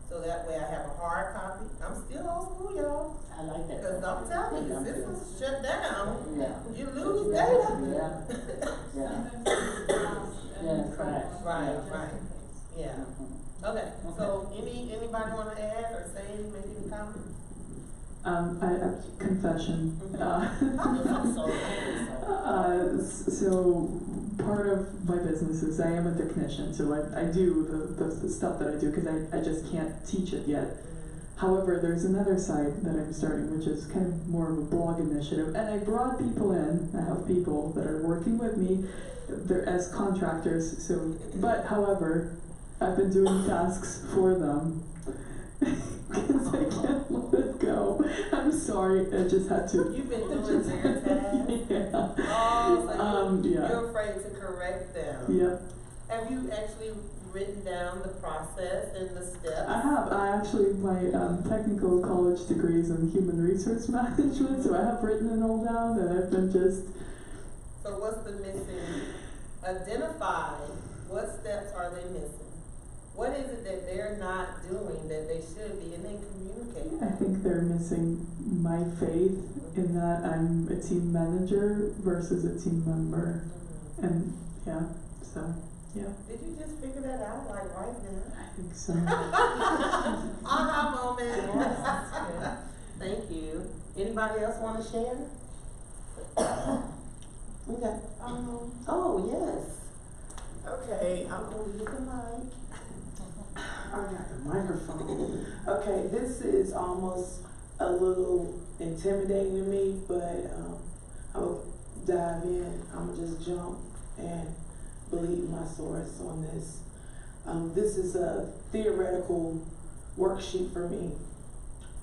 So that way I have a hard copy. I'm still old school, y'all. I like that. Because I'm telling you, this is shut down. Yeah. You lose data. Yeah, crash. Right. Yeah. Okay. So anybody want to add or say, make any comments? Confession. I'm sorry. So part of my business is I am a technician, so I do the stuff that I do because I just can't teach it yet. However, there's another side that I'm starting, which is kind of more of a blog initiative, and I brought people in. I have people that are working with me, they're as contractors. So, but however, I've been doing tasks for them because I can't let it go. I'm sorry, I just had to. You've been doing their tasks? Yeah. Oh, so Yeah. you're afraid to correct them? Yeah. Have you actually written down the process and the steps? I have. My technical college degree is in human resource management, so I have written it all down, and I've been just. So what's the missing? Identify what steps are they missing? What is it that they're not doing that they should be, and then communicate? I think they're missing my faith in that I'm a team manager versus a team member, and yeah, so yeah. Did you just figure that out like right now? I think so. Aha moment. Thank you. Anybody else want to share? Okay. Oh, yes. Okay, I'm going to get the mic. I got the microphone. Okay, this is almost a little intimidating to me, but I'll dive in. I'm gonna just jump and believe my source on this. This is a theoretical worksheet for me.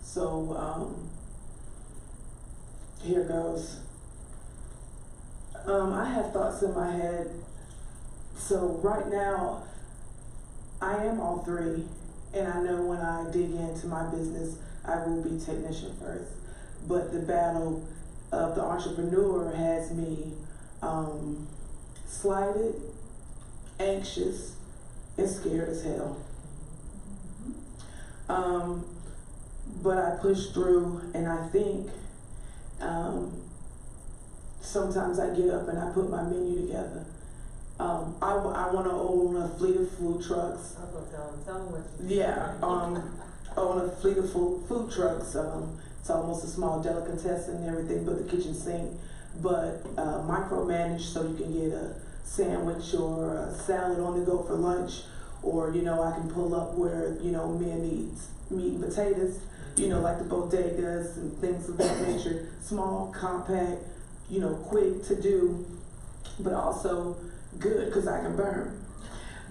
So here goes. I have thoughts in my head. So right now, I am all three, and I know when I dig into my business, I will be technician first. But the battle of the entrepreneur has me slighted, anxious, and scared as hell. But I push through, and I think sometimes I get up and I put my menu together. I want to own a fleet of food trucks. I'm going to tell them what you Yeah, own a fleet of food trucks. It's almost a small delicatessen and everything but the kitchen sink. But micromanage so you can get a sandwich or a salad on the go for lunch. Or, you know, I can pull up where, you know, men eat meat and potatoes, you know, like the bodegas and things of that nature. Small, compact, you know, quick to do, but also good because I can burn.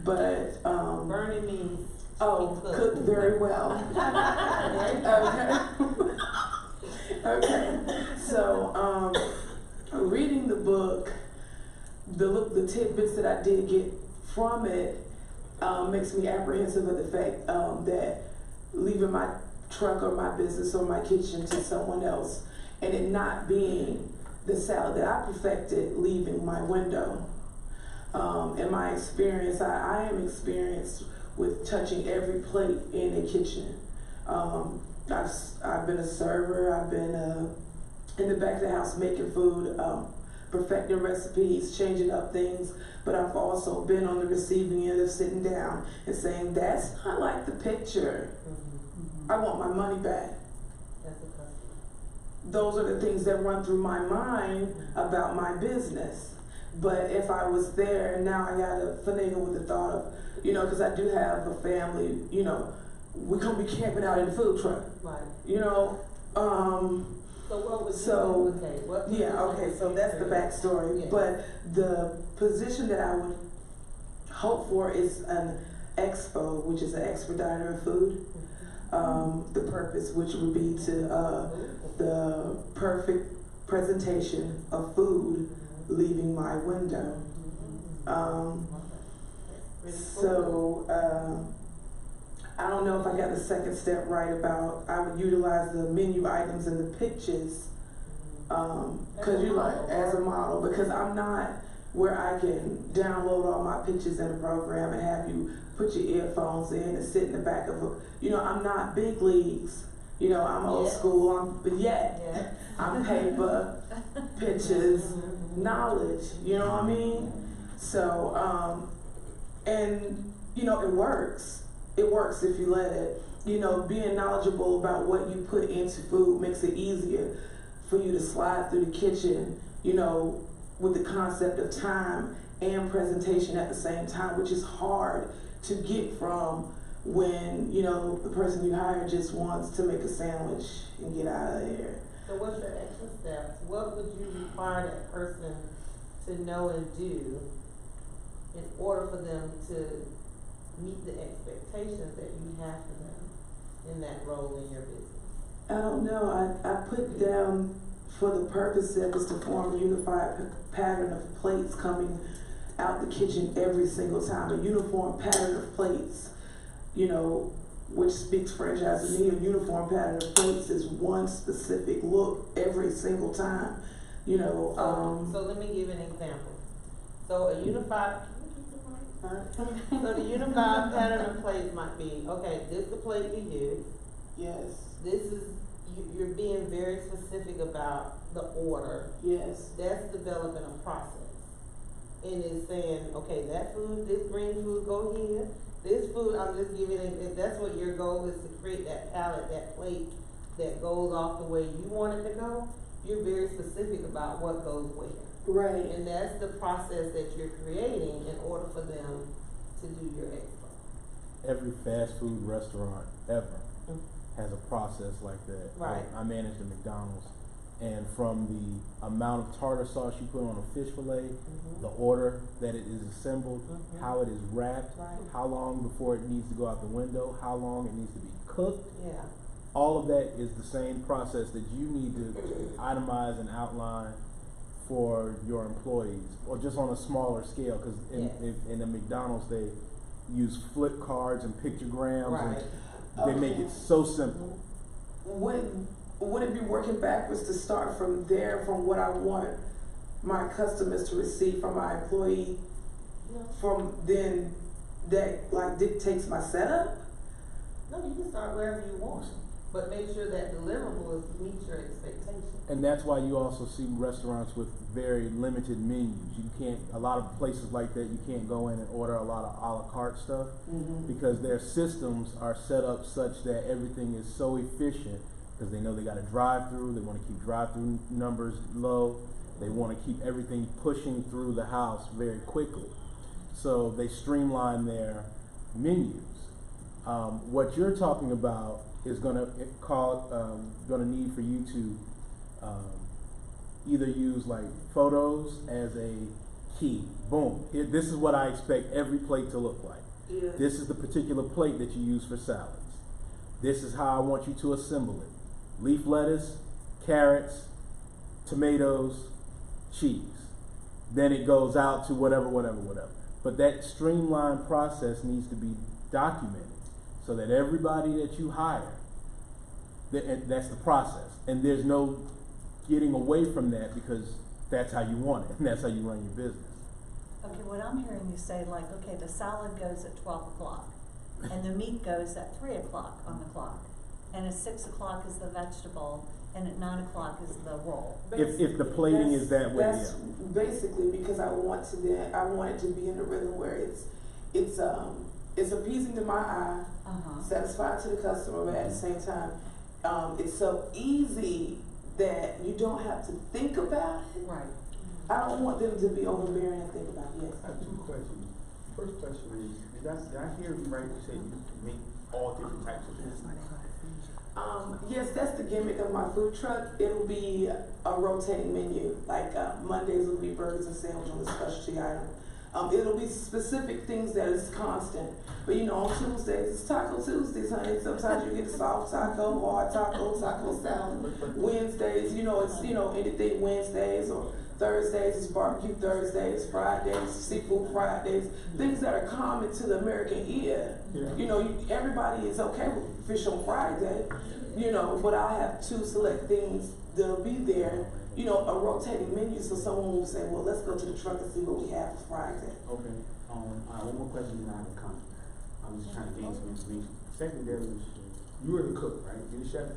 But burning means cook very well. Okay. So reading the book, the tidbits that I did get from it makes me apprehensive of the fact that leaving my truck or my business or my kitchen to someone else and it not being the salad that I perfected leaving my window. In my experience, I am experienced with touching every plate in a kitchen. I've been a server, I've been in the back of the house making food, perfecting recipes, changing up things, but I've also been on the receiving end of sitting down and saying, that's not like the picture. I want my money back. Those are the things that run through my mind about my business. But if I was there, now I gotta finagle with the thought of, you know, because I do have a family, you know, we're gonna be camping out in the food truck. Right. You know, so what was so that's the backstory. Yeah. But the position that I would hope for is an expo, which is an expediter of food. The purpose, which would be to the perfect presentation of food leaving my window. I don't know if I got the second step right about I would utilize the menu items and the pictures because you like as a model, because I'm not where I can download all my pictures in a program and have you put your earphones in and sit in the back of a, you know, I'm not big leagues. You know, I'm old school, but yet I'm paper, pictures, knowledge, you know what I mean? So, and, you know, it works. It works if you let it. You know, being knowledgeable about what you put into food makes it easier for you to slide through the kitchen, you know, with the concept of time and presentation at the same time, which is hard to get from when, you know, the person you hire just wants to make a sandwich and get out of there. So what's your extra steps? What would you require that person to know and do in order for them to meet the expectations that you have for them in that role in your business? I don't know. I put down for the purpose of is to form a unified pattern of plates coming out the kitchen every single time. A uniform pattern of plates, you know, which speaks franchise to me. A uniform pattern of plates is one specific look every single time. You know. So let me give an example. So a unified. So the unified pattern of plates might be, okay, this is the plate you use. Yes. This is, you're being very specific about the order. Yes. That's developing a process. And it's saying, okay, that food, this green food go here. This food, I'm just giving it, if that's what your goal is, to create that palette, that plate that goes off the way you want it to go, you're very specific about what goes where. Right. And that's the process that you're creating in order for them to do your expo. Every fast food restaurant ever has a process like that. Right. I manage the McDonald's, and from the amount of tartar sauce you put on a fish fillet, the order that it is assembled, how it is wrapped, how long before it needs to go out the window, how long it needs to be cooked. Yeah. All of that is the same process that you need to itemize and outline for your employees, or just on a smaller scale, because in the McDonald's they use flip cards and pictograms, and they make it so simple. Would it be working backwards to start from there, from what I want my customers to receive from my employee, from then that like dictates my setup? No, you can start wherever you want, but make sure that deliverables meet your expectations. And that's why you also see restaurants with very limited menus. You can't, a lot of places like that, you can't go in and order a lot of a la carte stuff, because their systems are set up such that everything is so efficient, because they know they got to drive through, they want to keep drive through numbers low, they want to keep everything pushing through the house very quickly. So they streamline their menus. What you're talking about is gonna need for you to either use like photos as a key. Boom. This is what I expect every plate to look like. Yeah. This is the particular plate that you use for salads. This is how I want you to assemble it. Leaf lettuce, carrots, tomatoes, cheese. Then it goes out to whatever. But that streamlined process needs to be documented so that everybody that you hire, that's the process. And there's no getting away from that, because that's how you want it and that's how you run your business. Okay, what I'm hearing you say, like, okay, the salad goes at 12 o'clock and the meat goes at 3 o'clock on the clock, and at 6 o'clock is the vegetable, and at 9 o'clock is the roll. If the plating is that way, that's basically because I want it to be in a rhythm where it's appeasing to my eye, satisfying to the customer, but at the same time, it's so easy that you don't have to think about it. Right. I don't want them to be overbearing and think about it. Yes. I have two questions. First question is, did I hear you right? You said you make all different types of food. Yes, that's the gimmick of my food truck. It'll be a rotating menu. Like Mondays will be burgers and sandwich on the specialty item. It'll be specific things that is constant. But you know, on Tuesdays, it's Taco Tuesdays, honey. Sometimes you get soft taco, hard taco, taco salad. Wednesdays, it's, anything Wednesdays, or Thursdays, it's barbecue Thursdays, Fridays, seafood Fridays, things that are common to the American ear. Yeah. Everybody is okay with fish on Friday, but I have two select things that'll be there. A rotating menu, so someone will say, well, let's go to the truck and see what we have for Friday. Okay. One more question, and I have a comment. I'm just trying to gain some information. Secondary, you are the cook, right? You're the chef?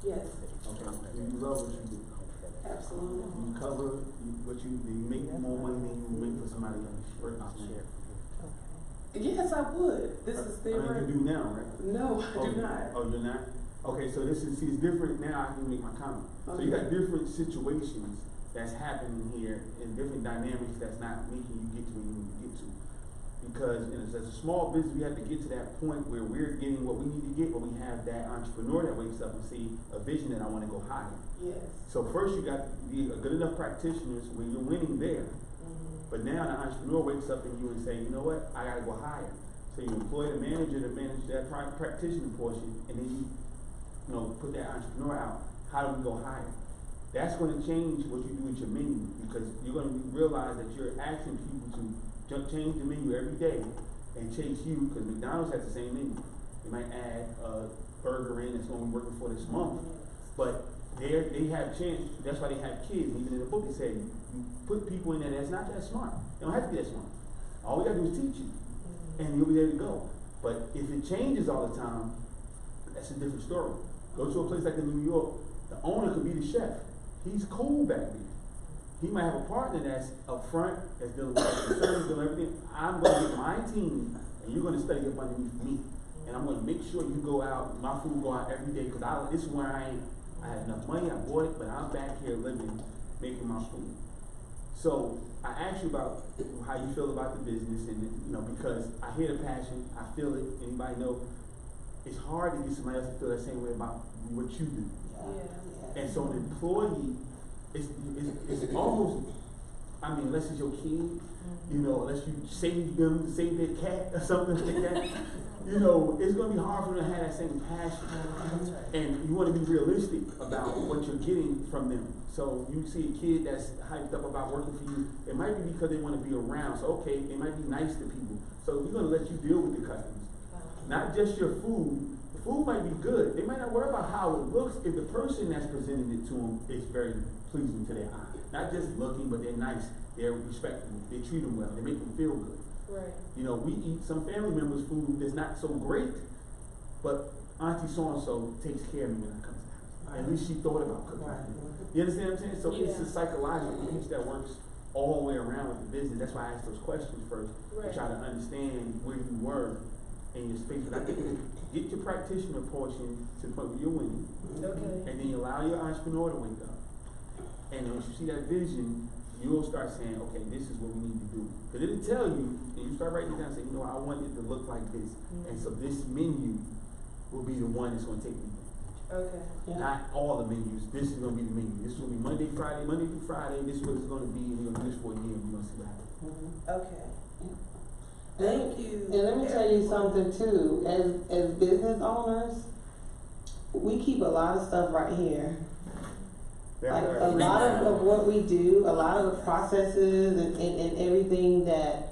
Yes. Okay. You love what you do. Absolutely. You cover you make more money than you make for somebody else. Yes, I would. This is their you do now, right? No, I do not. Oh, you're not? Okay, so it's different now. I can make my comment. So you got different situations that's happening here in different dynamics that's not making you get to where you need to get to. Because as a small business, we have to get to that point where we're getting what we need to get, but we have that entrepreneur that wakes up and see a vision that I want to go higher. Yes. So first you got to be a good enough practitioners where you're winning there. But now the entrepreneur wakes up in you and say, you know what, I gotta go higher. So you employ the manager to manage that practitioner portion, and then you know, put that entrepreneur out. How do we go higher? That's gonna change what you do with your menu, because you're gonna realize that you're asking people to change the menu every day and chase you, because McDonald's has the same menu. They might add a burger in that's gonna be working for this month, but they have changed. That's why they have kids. Even in the book it said you put people in there that's not that smart. They don't have to be that smart. All we gotta do is teach you, and you'll be able to go. But if it changes all the time, that's a different story. Go to a place like in New York, the owner could be the chef. He's cool back there. He might have a partner that's up front, that's dealing with concerns, doing everything. I'm gonna get my team, and you're gonna study up underneath me. And I'm gonna make sure you go out, my food go out every day, because this is where I am. I had enough money, I bought it, but I'm back here living, making my food. So I asked you about how you feel about the business, and you know, because I hear the passion, I feel it. Anybody know? It's hard to get somebody else to feel that same way about what you do. Yeah. And so an employee, it's almost, I mean, unless it's your kid, you know, unless you save them to save their cat or something like that, you know, it's going to be hard for them to have that same passion. And you want to be realistic about what you're getting from them. So you see a kid that's hyped up about working for you, it might be because they want to be around. So okay, it might be nice to people. So we're going to let you deal with the customers. Not just your food. The food might be good. They might not worry about how it looks if the person that's presenting it to them is very pleasing to their eye. Not just looking, but they're nice, they're respectful, they treat them well, they make them feel good. Right. You know, we eat some family members' food that's not so great, but Auntie so-and-so takes care of me when I come to the house. At least she thought about cooking. You understand what I'm saying? So it's a psychological piece that works all the way around with the business. That's why I asked those questions first, to try to understand where you were in your space. But I think get your practitioner portion to the point where you're winning, and then you allow your entrepreneur to wake up. And then once you see that vision, you'll start saying, okay, this is what we need to do. Because it'll tell you, and you start writing it down and say, you know, I want it to look like this. And so this menu will be the one that's going to take me there. Okay. Not all the menus. This is going to be the menu. This will be Monday through Friday. This is what it's going to be, and we're going to do this for a year, and we're going to see what happens. Okay. Thank you. And let me tell you something too. As business owners, we keep a lot of stuff right here. Like a lot of what we do, a lot of the processes and everything that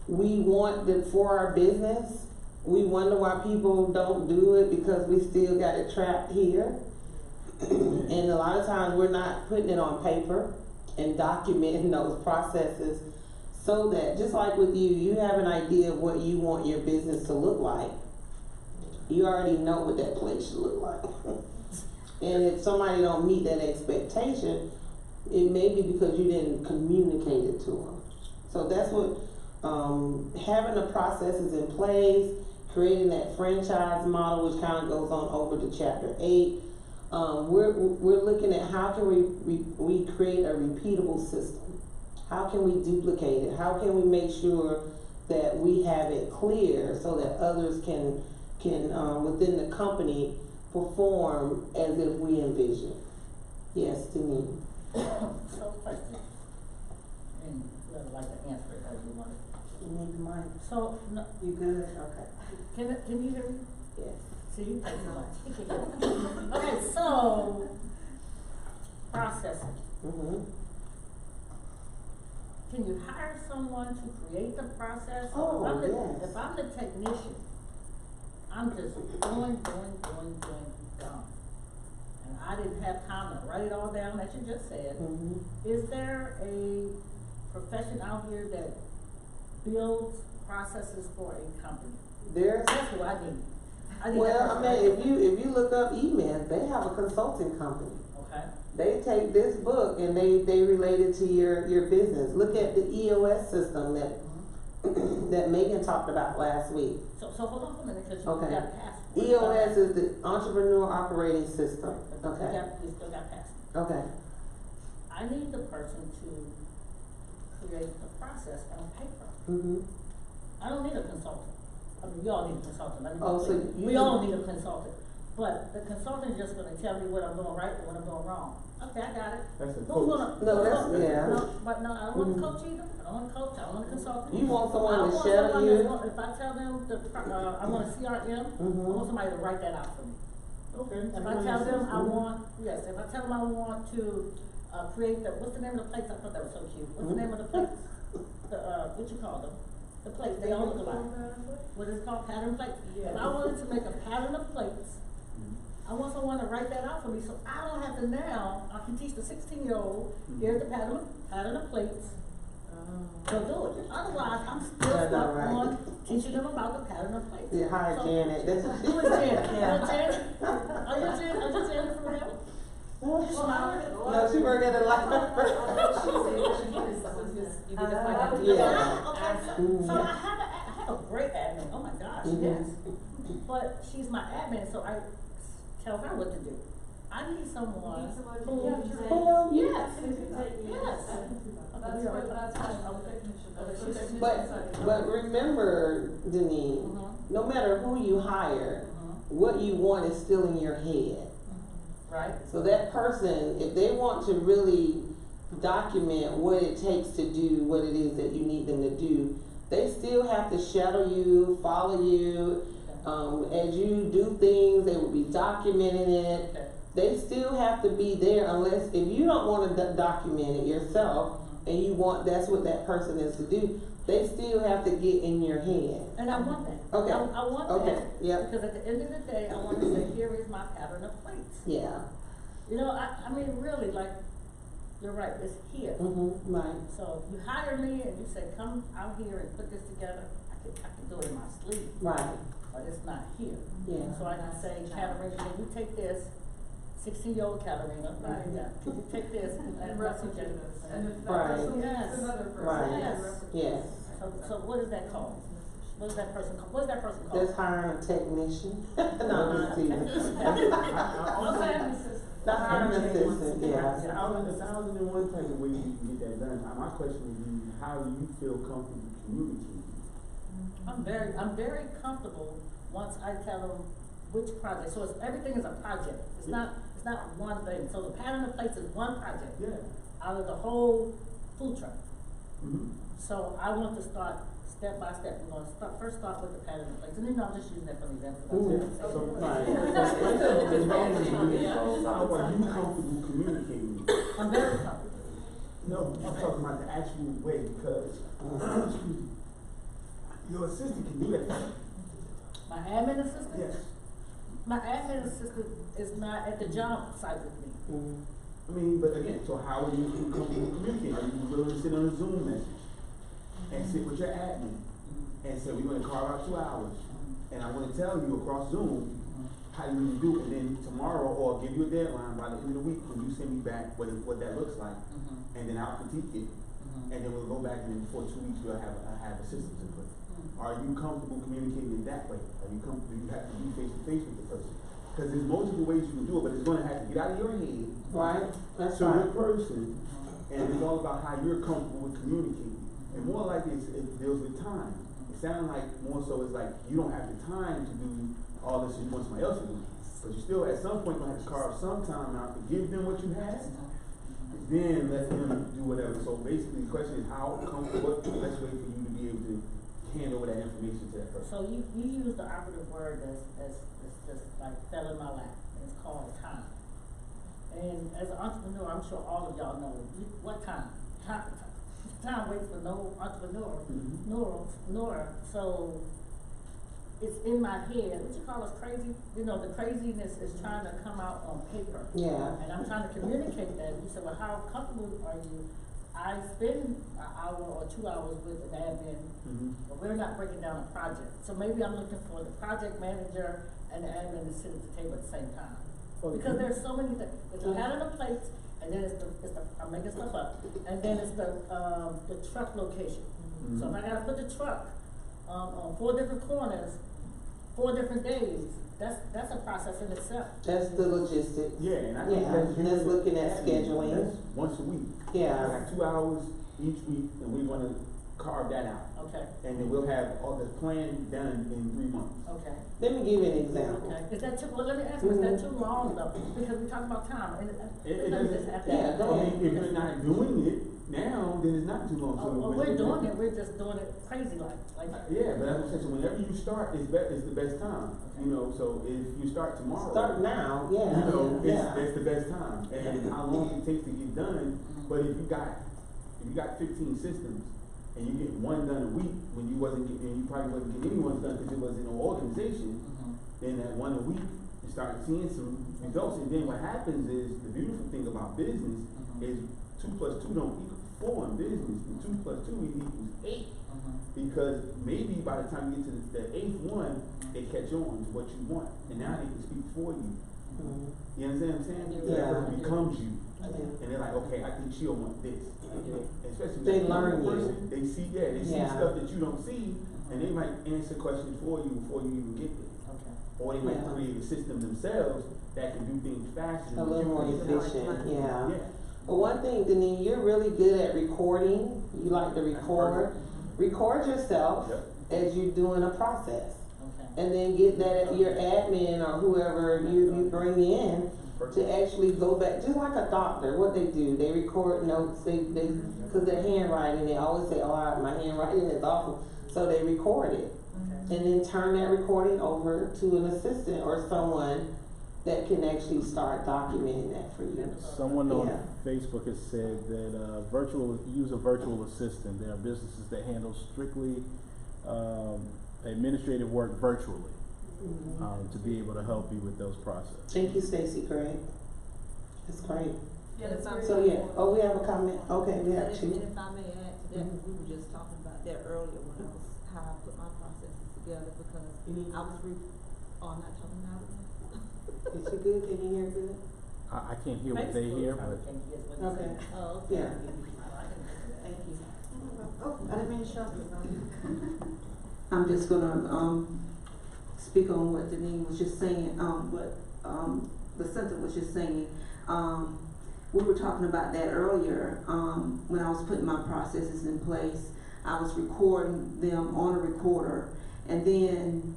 we want for our business, we wonder why people don't do it because we still got it trapped here. And a lot of times we're not putting it on paper and documenting those processes so that, just like with you, you have an idea of what you want your business to look like. You already know what that place should look like. And if somebody don't meet that expectation, it may be because you didn't communicate it to them. So that's what, having the processes in place, creating that franchise model, which kind of goes on over to chapter 8. We're looking at how can we create a repeatable system? How can we duplicate it? How can we make sure that we have it clear so that others can within the company perform as if we envision? Yes, to me. So question, and I'd like to answer it as you want it. You need the mic. So, no, You good? Okay. can you hear me? Yes. See, you take so much. Okay, so, processing. Mm-hmm. Can you hire someone to create the process? Oh, If I'm the technician, I'm just going, gone. And I didn't have time to write it all down that you just said. Mm-hmm. Is there a profession out here that builds processes for a company? There's That's what I need. well, I mean, if you look up eMed, they have a consulting company. Okay. They take this book and they relate it to your business. Look at the EOS system that Megan talked about last week. So hold on for a minute, because you Okay. got past. EOS is the Entrepreneur Operating System. Okay. You still got past. Okay. I need the person to create the process on paper. Mm-hmm. I don't need a consultant. I mean, we all need a consultant, let me Oh, be so clear. you We need- all need a consultant, but the consultant is just gonna tell me what I'm doing right and what I'm doing wrong. Okay, I got it. That's a Who's coach. gonna? No, that's- yeah. No, but no, I don't want Mhm. a coach either. I don't want a coach, I want a consultant. You want someone I to want shadow someone you? that's gonna- If I tell them I want a CRM, I Mhm. want somebody to write that out for me. Okay. If I tell them I want, yes, if I tell them I want to, create the, what's the name of the plates? I thought that was so cute. What's the name of the plates? The, what you call them? The plates, they all look alike. What is it called? Pattern plates? If I wanted to make a pattern of plates, I want someone to write that out for me, so I don't have to now, I can teach the 16-year-old, here's the pattern of plates. They'll do it. Otherwise, I'm still Yeah, stuck right. on teaching them about the pattern of plates. Yeah, hire So- Janet. That's what she Who is Janet? Yeah. Janet? Are you Janet? Are you Janet from them? No, she worked at a Yeah. Yeah. Okay, so I have a great admin, oh my gosh, Mhm. yes. But she's my admin, so I tell her what to do. I need someone who, yes, yes. But remember, Denise, no matter who you hire, what you want is still in your head. Right? So that person, if they want to really document what it takes to do what it is that you need them to do, they still have to shadow you, follow you. As you do things, they will be documenting it. Okay. They still have to be there unless, if you don't want to document it yourself and you want, that's what that person is to do, they still have to get in your head. And I want that. Okay. I want Okay. that. Yep. Because at the end of the day, I want to say, here is my pattern of plates. Yeah. You know, I mean, really, like, you're right, it's here. Mm-hmm. Right. So you hire me and you say, come out here and put this together, I can do it in my sleep, Right. but it's not here. Yeah. So I can say, Katarina, can you take this, 16-year-old Katarina, right, yeah, can you take this and replicate it? Right. Yes. Right. Yes. Yes. So what is that called? What is that person called? What is that person called? That's hiring a technician. No, I'm just teasing. Okay. The hiring assistant, yeah. 1,001 type of way you can get that done. Now, my question would be, how do you feel comfortable communicating? I'm very comfortable once I tell them which project. So everything is a project. It's not one thing. So the pattern of plates is one project Yeah. out of the whole food truck. Mm-hmm. So I want to start step by step. We're going to first start with the pattern of plates, and then I'm just using that for an example. How are you comfortable communicating? I'm very comfortable. No, I'm talking about the actual way, because your assistant can do that. My admin assistant. Yes. My admin assistant is not at the job site with me. Mm-hmm. I mean, but again, so how are you comfortable communicating? Are you willing to sit on a Zoom message and sit with your admin and say, we're going to carve out 2 hours, and I want to tell you across Zoom how you need to do it, and then tomorrow, or give you a deadline by the end of the week when you send me back what that looks like, and then I'll critique it, and then we'll go back, and then before 2 weeks we'll have a system to put. Are you comfortable communicating it that way? Are you comfortable? You have to be face to face with the person, because there's multiple ways you can do it, but it's going to have to get out of your head, Right. That's to right. the person, and it's all about how you're comfortable with communicating. And more like it deals with time. It sounds like more so it's like you don't have the time to do all this you want somebody else to do. But you still at some point gonna have to carve some time out to give them what you have, then let them do whatever. So basically the question is how comfortable, what's the best way for you to be able to hand over that information to that person? So you use the operative word that's just like fell in my lap. It's called time. And as an entrepreneur, I'm sure all of y'all know what time. Time waits for no entrepreneur, nor so it's in my head. What you call us crazy? You know, the craziness is trying to come out on paper. Yeah. And I'm trying to communicate that. You said, well, how comfortable are you? I spend an hour or 2 hours with an admin, but we're not breaking down a project. So maybe I'm looking for the project manager and the admin to sit at the table at the same time. Because there's so many things. It's a pattern of plates, and then it's the I'm making stuff up, and then it's the truck location. So if I gotta put the truck on 4 different corners, 4 different days, that's a process in itself. That's the logistics. Yeah, and I think Yeah, that's. and that's looking at admin. scheduling. That's once a week. Yeah. Like 2 hours each week, and we're gonna carve that out. Okay, And then we'll have all the plan done in 3 months. okay. Let me give you an example. Okay, is that too, well, let me ask you, is that too long though? Because we talk about time, and It doesn't doesn't, have to. Yeah, go I ahead. mean, if you're not doing it now, then it's not too long. So Oh, well, when we're you- doing it, we're just doing it crazy like. Yeah, but as I said, so whenever you start, it's the best time, you know, so if you start tomorrow. Start now, You yeah, know, yeah. it's the best time, and how long it takes to get done, but if you got 15 systems, and you get one done a week, when you wasn't getting, and you probably wasn't getting anyone's done because it wasn't no organization, then that one a week, you start seeing some results, and then what happens is, the beautiful thing about business is 2 plus 2 don't equal 4 in business, and 2 plus 2 equals 8. Because maybe by the time you get to the 8th one, they catch on to what you want, and now they can speak for you. Mhm. You understand what I'm saying? So Yeah. that person becomes you, Yeah. and they're like, okay, I think she'll want this. Especially They when learn you're a you. person, they see, they see Yeah. stuff that you don't see, and they might answer questions for you before you even get there. Okay. Or they might Yeah. create a system themselves that can do things faster. A than little you more can. efficient, yeah. Yeah. But one thing, Denise, you're really good at recording. You like to record. Record yourself Yep. as you're doing a process. Okay. And then get that your admin or whoever you bring in to actually go back, just like a doctor, what they do, they record notes, they, cause their handwriting, they always say, oh, my handwriting is awful, so they record it. Okay. And then turn that recording over to an assistant or someone that can actually start documenting that for you. Someone on Yeah. Facebook has said that use a virtual assistant. There are businesses that handle strictly administrative work virtually to be able to help you with those processes. Thank you, Stacy, great. That's great. Yeah, that sounds. So, yeah, oh, we have a comment, okay, we have And two. if I may add to that, we were just talking about that earlier when I was, how I put my processes together, because I was I'm not talking about it. Is she good, can you hear good? I can't hear what they hear, but Okay, Oh, yeah, thank you. Oh, I didn't mean to shout you. I'm just gonna, speak on what Denise was just saying, what, Lucinda was just saying. We were talking about that earlier, when I was putting my processes in place. I was recording them on a recorder, and then,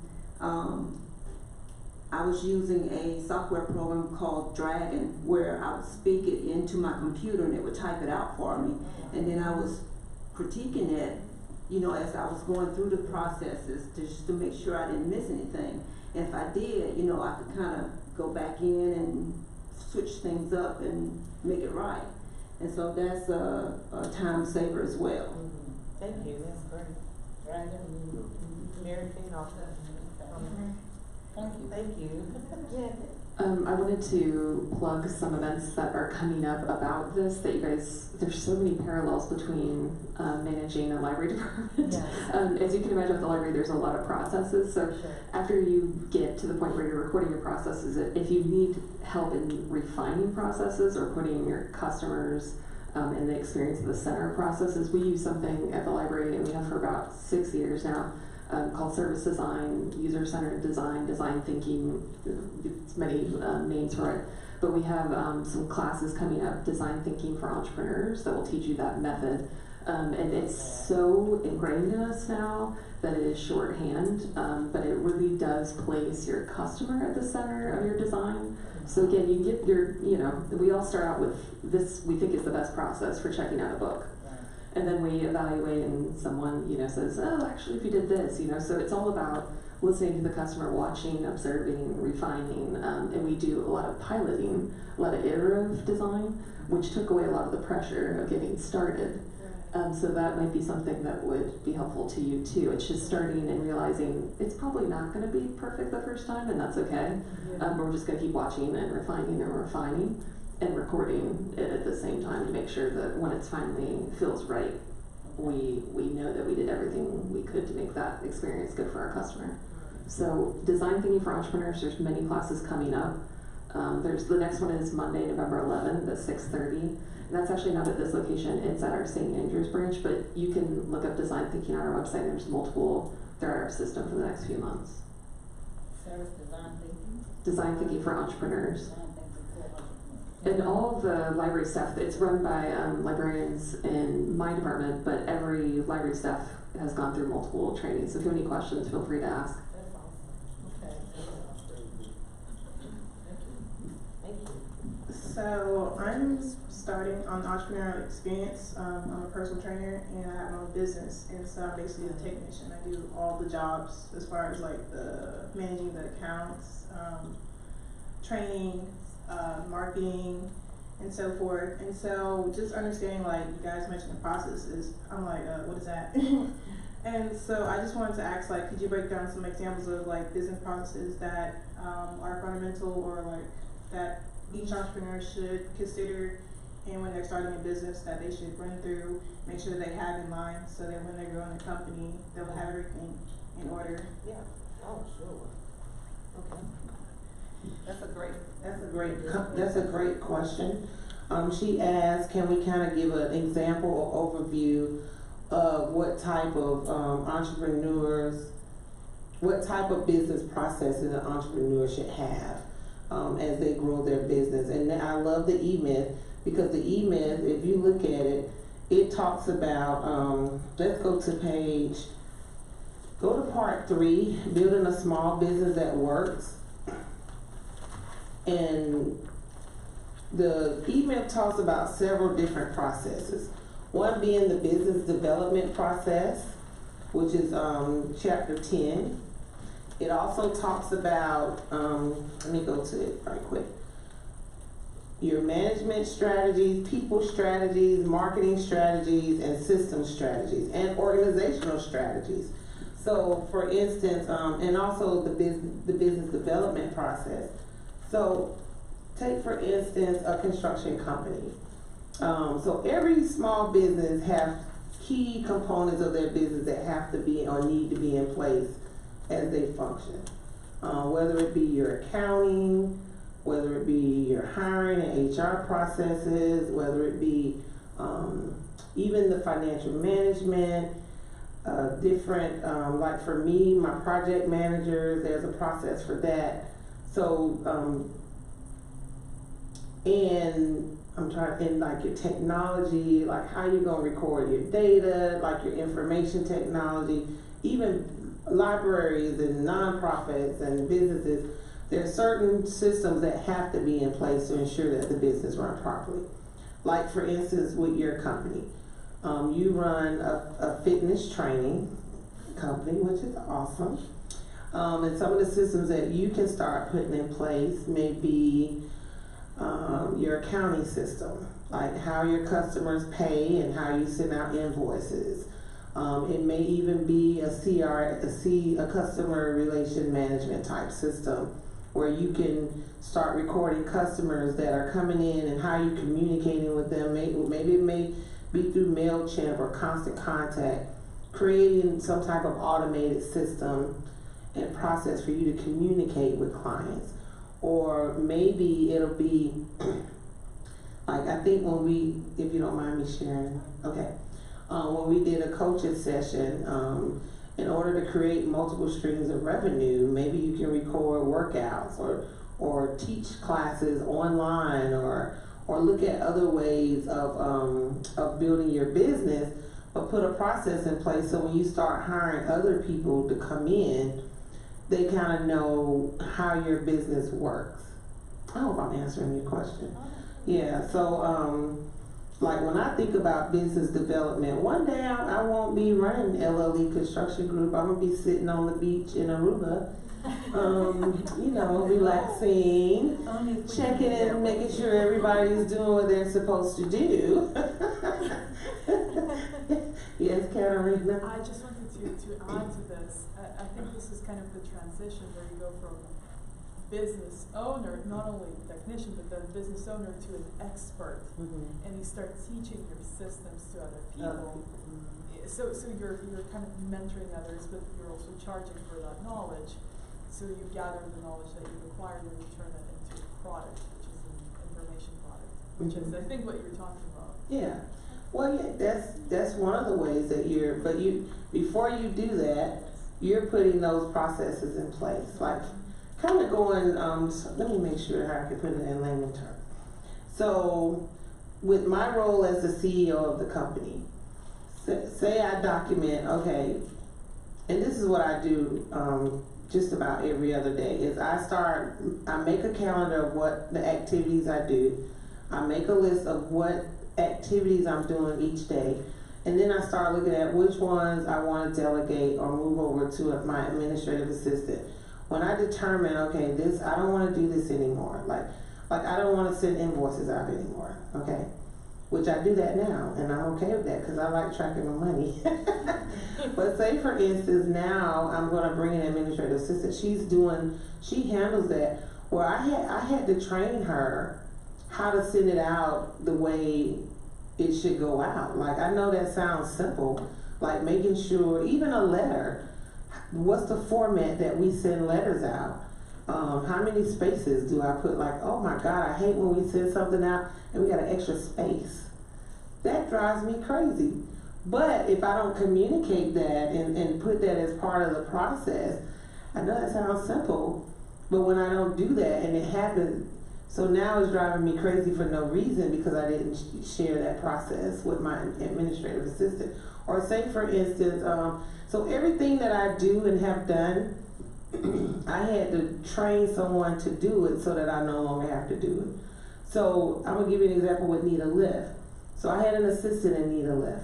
I was using a software program called Dragon, where I would speak it into my computer and it would type it out for me. And then I was critiquing it, you know, as I was going through the processes just to make sure I didn't miss anything. And if I did, you know, I could kind of go back in and switch things up and make it right. And so that's a time saver as well. thank you, that's great. Mary Kate, also. Thank you. I wanted to plug some events that are coming up about this, that you guys, there's so many parallels between managing a library department. Yes. As you can imagine with the library, there's a lot of processes. So Sure. after you get to the point where you're recording your processes, if you need help in refining processes or putting your customers in the experience of the center of processes, we use something at the library, and we have for about 6 years now, called service design, user-centered design, design thinking, it's many names for it. But we have some classes coming up, design thinking for entrepreneurs, that will teach you that method. And it's so ingrained in us now that it is shorthand, but it really does place your customer at the center of your design. So again, you get your, we all start out with this, we think is the best process for checking out a book. And then we evaluate and someone, says, oh, actually, if you did this, so it's all about listening to the customer, watching, observing, refining, and we do a lot of piloting, a lot of iterative design, which took away a lot of the pressure of getting started. So that might be something that would be helpful to you too. It's just starting and realizing it's probably not going to be perfect the first time, and that's okay. We're just going to keep watching and refining and refining and recording it at the same time to make sure that when it's finally feels right, we know that we did everything we could to make that experience good for our customer. So design thinking for entrepreneurs, there's many classes coming up. The next one is Monday, November 11th at 6:30. And that's actually not at this location, it's at our St. Andrews branch, but you can look up design thinking on our website. They're at our system for the next few months. Service design thinking. Design thinking for entrepreneurs. Design thinking for entrepreneurs. And all of the library staff, it's run by librarians in my department, but every library staff has gone through multiple trainings. So if you have any questions, feel free to ask. That's awesome. Okay. Thank you. So I'm starting on entrepreneurial experience. I'm a personal trainer and I have my own business, and so I'm basically a technician. I do all the jobs as far as like the managing the accounts, training, marketing, and so forth. And so just understanding, like you guys mentioned the processes, I'm like, what is that? And so I just wanted to ask, like, could you break down some examples of like business processes that are fundamental or like that each entrepreneur should consider, and when they're starting a business that they should run through, make sure that they have in mind, so that when they're growing a company, they'll have everything in order. Yeah, oh, sure. Okay. That's a great question. She asked, can we kind of give an example or overview of what type of entrepreneurs, what type of business processes an entrepreneur should have as they grow their business. And I love the E-Myth, because the E-Myth, if you look at it, it talks about, let's go to part 3, building a small business that works. And the E-Myth talks about several different processes. One being the business development process, which is chapter 10. It also talks about, let me go to it right quick. Your management strategies, people strategies, marketing strategies, and system strategies, and organizational strategies. So for instance, and also the business development process. So take for instance a construction company. So every small business have key components of their business that have to be or need to be in place as they function. Whether it be your accounting, whether it be your hiring and HR processes, whether it be even the financial management, different, like for me, my project managers, there's a process for that. So, and I'm trying, and like your technology, like how you gonna record your data, like your information technology, even libraries and nonprofits and businesses, there are certain systems that have to be in place to ensure that the business runs properly. Like for instance, with your company, you run a fitness training company, which is awesome. And some of the systems that you can start putting in place may be your accounting system, like how your customers pay and how you send out invoices. It may even be a customer relation management type system, where you can start recording customers that are coming in and how you're communicating with them. Maybe it may be through MailChimp or Constant Contact, creating some type of automated system and process for you to communicate with clients. Or maybe it'll be, like I think when we, if you don't mind me sharing, okay. When we did a coaching session, in order to create multiple streams of revenue, maybe you can record workouts or teach classes online or look at other ways of building your business, but put a process in place so when you start hiring other people to come in, they kind of know how your business works. I hope I'm answering your question. Yeah, so like when I think about business development, one day I won't be running LLE Construction Group. I'm gonna be sitting on the beach in Aruba, you know, relaxing, checking in, making sure everybody's doing what they're supposed to do. Yes, Katarina? I just wanted to add to this. I think this is kind of the transition where you go from business owner, not only technician, but then business owner to an expert, and you start teaching your systems to other people. So you're kind of mentoring others, but you're also charging for that knowledge. So you gather the knowledge that you've acquired and you turn it into a product, which is an information product, which is I think what you're talking about. Yeah. Well, yeah, that's one of the ways that before you do that, you're putting those processes in place. Like kind of going, so let me make sure how I can put it in layman terms. So, with my role as the CEO of the company, say I document, okay, and this is what I do just about every other day, is I make a calendar of what the activities I do. I make a list of what activities I'm doing each day, and then I start looking at which ones I want to delegate or move over to my administrative assistant. When I determine, okay, this, I don't want to do this anymore, like I don't want to send invoices out anymore, okay? Which I do that now, and I'm okay with that because I like tracking my money. But say for instance, now I'm going to bring an administrative assistant. She handles that. Where I had to train her how to send it out the way it should go out. Like, I know that sounds simple, like making sure, even a letter, what's the format that we send letters out? How many spaces do I put? Like, oh my God, I hate when we send something out and we got an extra space. That drives me crazy. But if I don't communicate that and put that as part of the process, I know that sounds simple, but when I don't do that and it happens, so now it's driving me crazy for no reason because I didn't share that process with my administrative assistant. Or say for instance, so everything that I do and have done, I had to train someone to do it so that I no longer have to do it. So I'm gonna give you an example with Nita Lift. So I had an assistant in Nita Lift,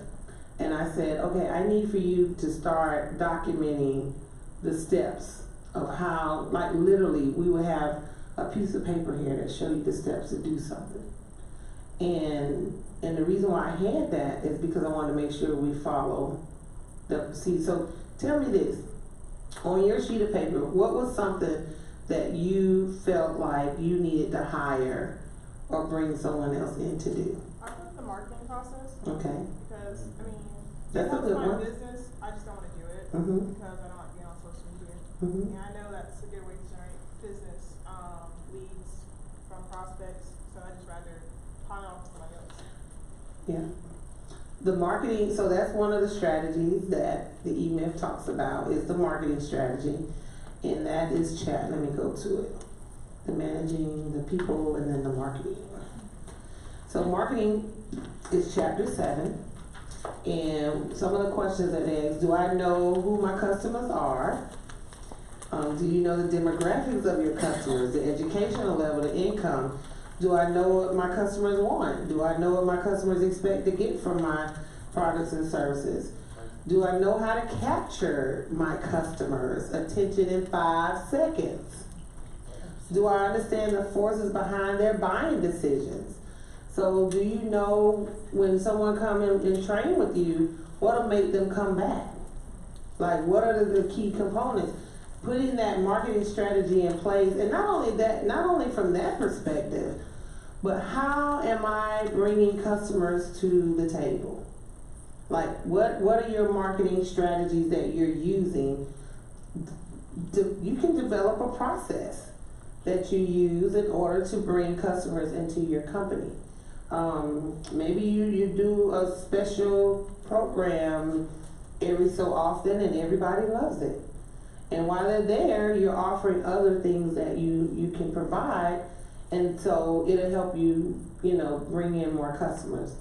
and I said, okay, I need for you to start documenting the steps of how, like literally, we would have a piece of paper here that showed you the steps to do something. And the reason why I had that is because I wanted to make sure we follow so tell me this. On your sheet of paper, what was something that you felt like you needed to hire or bring someone else in to do? I think the marketing process. Okay. Because, I mean, that's a good one. Business, I just don't want to do it because I don't like being on social media. And I know that's a good way to generate business leads from prospects, so I just rather pawn it off to somebody else. Yeah. The marketing, so that's one of the strategies that the E-Myth talks about, is the marketing strategy. And that is let me go to it. The managing, the people, and then the marketing. So marketing is chapter 7. And some of the questions that they ask, do I know who my customers are? Do you know the demographics of your customers, the educational level, the income? Do I know what my customers want? Do I know what my customers expect to get from my products and services? Do I know how to capture my customers' attention in 5 seconds? Do I understand the forces behind their buying decisions? So do you know when someone come in and train with you, what'll make them come back? Like, what are the key components? Putting that marketing strategy in place, and not only from that perspective, but how am I bringing customers to the table? Like, what are your marketing strategies that you're using? You can develop a process that you use in order to bring customers into your company. Maybe you do a special program every so often and everybody loves it. And while they're there, you're offering other things that you can provide, and so it'll help you, bring in more customers.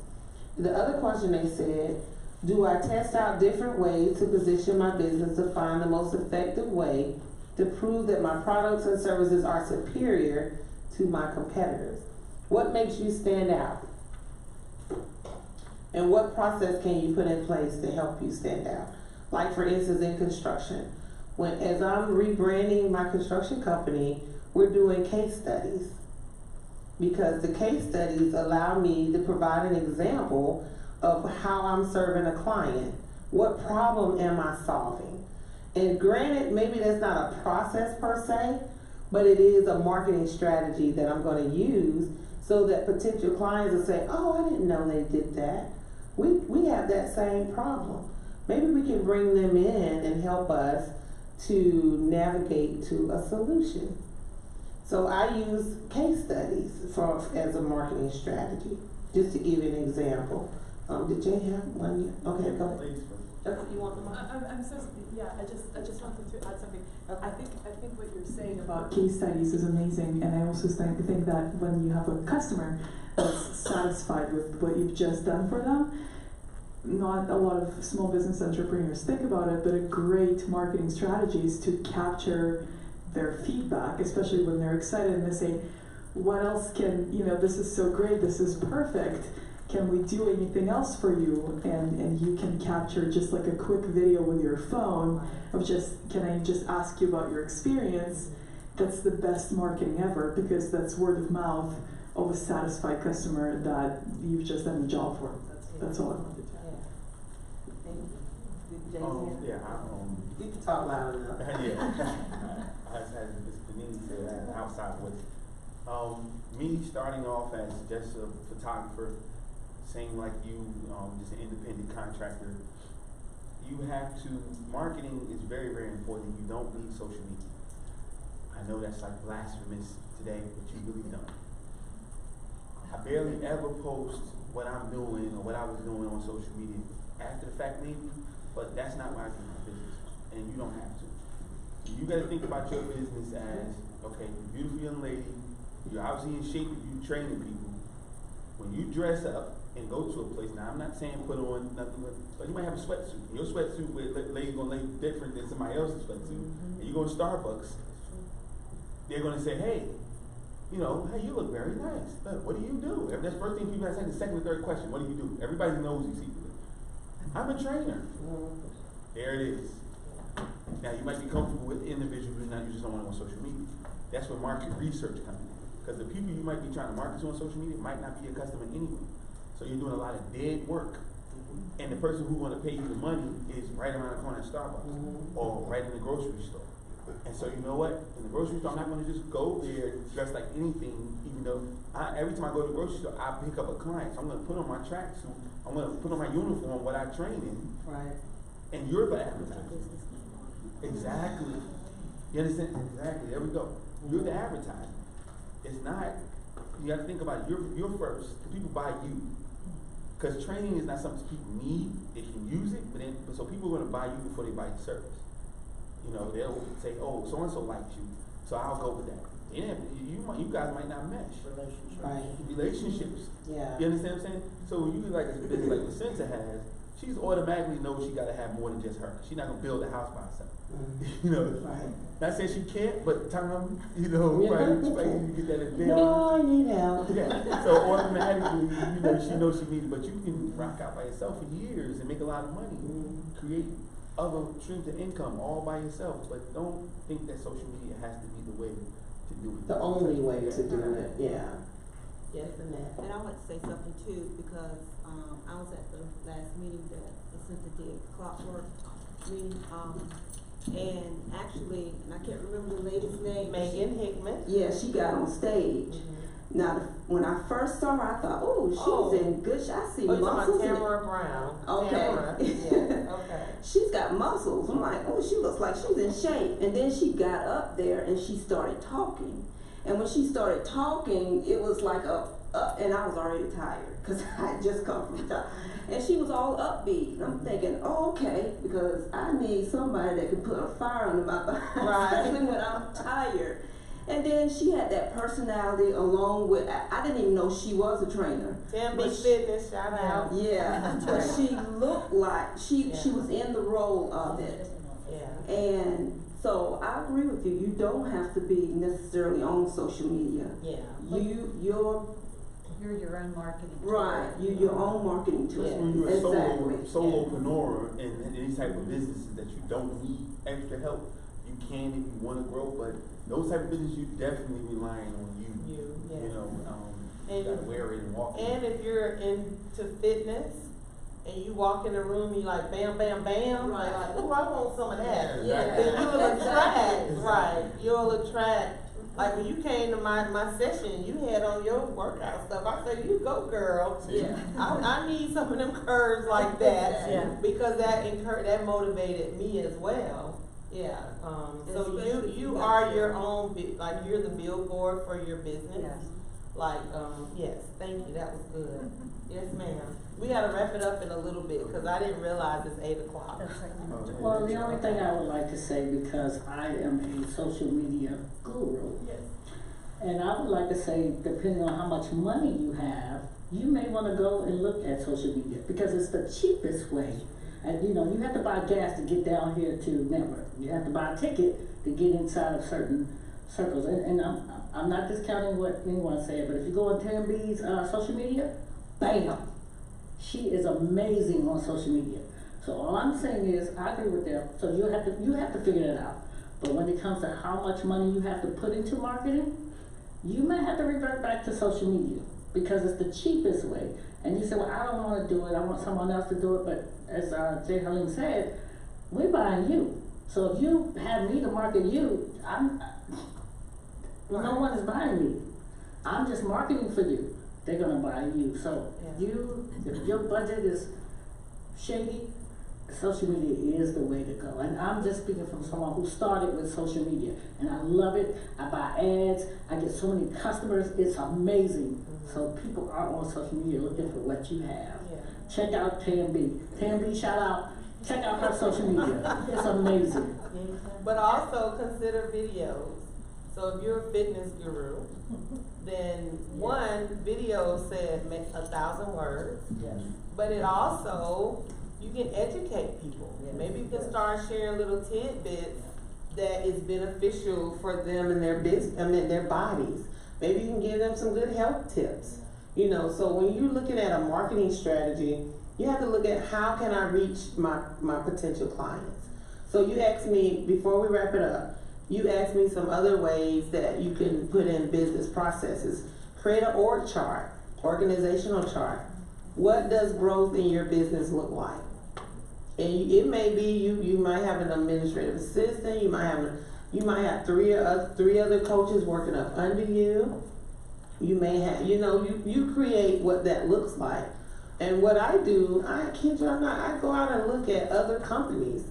The other question they said, do I test out different ways to position my business to find the most effective way to prove that my products and services are superior to my competitors? What makes you stand out? And what process can you put in place to help you stand out? Like for instance, in construction. As I'm rebranding my construction company, we're doing case studies. Because the case studies allow me to provide an example of how I'm serving a client. What problem am I solving? And granted, maybe that's not a process per se, but it is a marketing strategy that I'm going to use so that potential clients will say, oh, I didn't know they did that. We have that same problem. Maybe we can bring them in and help us to navigate to a solution. So I use case studies as a marketing strategy, just to give you an example. Did Jay have one yet? Okay, go ahead. Ladies first. You want the mic? I'm so, yeah, I just wanted to add something. I think what you're saying about case studies is amazing, and I also think that when you have a customer that's satisfied with what you've just done for them, not a lot of small business entrepreneurs think about it, but a great marketing strategy is to capture their feedback, especially when they're excited and they say, what else can, this is so great, this is perfect. Can we do anything else for you? And you can capture just like a quick video with your phone of can I just ask you about your experience? That's the best marketing ever, because that's word of mouth of a satisfied customer that you've just done the job for. That's all I wanted to add. You can talk loud enough. As Ms. Panini said, outside with me starting off as just a photographer, same like you, just an independent contractor. You have to, marketing is very, very important. You don't need social media. I know that's like blasphemous today, but you really don't. I barely ever post what I'm doing or what I was doing on social media. After the fact maybe, but that's not why I do my business. And you don't have to. You gotta think about your business as, okay, beautiful young lady, you're obviously in shape if you're training people. When you dress up and go to a place, now I'm not saying put on nothing, but you might have a sweatsuit. Your sweatsuit with lady gonna look different than somebody else's sweatsuit. And you go to Starbucks, they're gonna say, hey, hey, you look very nice. Look, what do you do? That's the first thing people say. The second or third question, what do you do? Everybody knows you secretly. I'm a trainer. There it is. Now you might be comfortable with individuals, but now you just don't want them on social media. That's where market research comes in. Because the people you might be trying to market to on social media might not be a customer anyway. So you're doing a lot of dead work. And the person who want to pay you the money is right around the corner at Starbucks or right in the grocery store. And so you know what? In the grocery store, I'm not going to just go there dressed like anything, even though every time I go to the grocery store, I pick up a client. So I'm going to put on my tracksuit. I'm going to put on my uniform, what I train in. Right. And you're the advertiser. Exactly. You understand? Exactly. There we go. You're the advertiser. It's not, you got to think about it. You're first. People buy you. Because training is not something people need. They can use it, but so people are going to buy you before they buy your service. They'll say, oh, so-and-so likes you, so I'll go with that. You guys might not mesh. Relationships. Yeah. You understand what I'm saying? So when you like a business like Lucinda has, she's automatically knows she got to have more than just her. She's not going to build a house by herself. Right. Not saying she can't, but time, right, you get that advantage. No, I need help. Yeah. So automatically, she knows she needs it, but you can rock out by yourself for years and make a lot of money. Create other streams of income all by yourself, but don't think that social media has to be the way to do it. The only way to do it, yeah. Yes, and I want to say something too, because I was at the last meeting that Lucinda did, Clockwork meeting, and actually, and I can't remember the lady's name. Megan Hickman. Yeah, she got on stage. Now, when I first saw her, I thought, oh, she's in good shape. I see muscles. Tamara Brown. Okay. Tamara. Yeah. Okay. She's got muscles. I'm like, oh, she looks like she's in shape. And then she got up there and she started talking. And when she started talking, it was like and I was already tired because I had just come from the top. And she was all upbeat. I'm thinking, oh, okay, because I need somebody that can put a fire under my behind, especially when I'm tired. And then she had that personality along with, I didn't even know she was a trainer. Tammy Fitness, shout out. Yeah, but she looked like she was in the role of it. Yeah. And so I agree with you. You don't have to be necessarily on social media. Yeah. You're your own marketing tool. Right. You're your own marketing tool. Yeah. When you're a solopreneur in any type of businesses that you don't need extra help, you can if you want to grow, but those type of businesses, you definitely relying on you. You gotta wear it and walk it. And if you're into fitness and you walk in the room, you like bam, bam, bam, like oh, I want some of that. Yeah. Then you'll attract, right? You'll attract. Like when you came to my session, you had on your workout stuff. I said, "You go, girl." Yeah. I need some of them curves like that. Yeah. Because that motivated me as well. Yeah. So you are your own, like you're the billboard for your business. Yes. Like, yes, thank you, that was good. Yes, ma'am. We gotta wrap it up in a little bit, cause I didn't realize it's 8 o'clock. Well, the only thing I would like to say, because I am a social media guru, Yes. and I would like to say, depending on how much money you have, you may want to go and look at social media, because it's the cheapest way. And you know, you have to buy gas to get down here to network. You have to buy a ticket to get inside of certain circles. And I'm not discounting what anyone said, but if you go on Tam B's social media, bam, she is amazing on social media. So all I'm saying is, I agree with them. So you have to figure that out. But when it comes to how much money you have to put into marketing, you may have to revert back to social media, because it's the cheapest way. And you say, well, I don't want to do it, I want someone else to do it. But as Jay Helene said, we're buying you. So if you have me to market you, no one is buying me. I'm just marketing for you. They're gonna buy you. So if your budget is shady, social media is the way to go. And I'm just speaking from someone who started with social media, and I love it. I buy ads, I get so many customers, it's amazing. So people are on social media looking for what you have. Check out Tam B. Tam B, shout out. Check out her social media. It's amazing. But also consider videos. So if you're a fitness guru, then one video said 1,000 words, but it also, you can educate people. Maybe you can start sharing little tidbits that is beneficial for them and their their bodies. Maybe you can give them some good health tips. You know, so when you're looking at a marketing strategy, you have to look at how can I reach my potential clients. So you asked me, before we wrap it up, you asked me some other ways that you can put in business processes. Create an org chart, organizational chart. What does growth in your business look like? And it may be you might have an administrative assistant, you might have three other coaches working up under you. You may have, you create what that looks like. And what I do, I go out and look at other companies.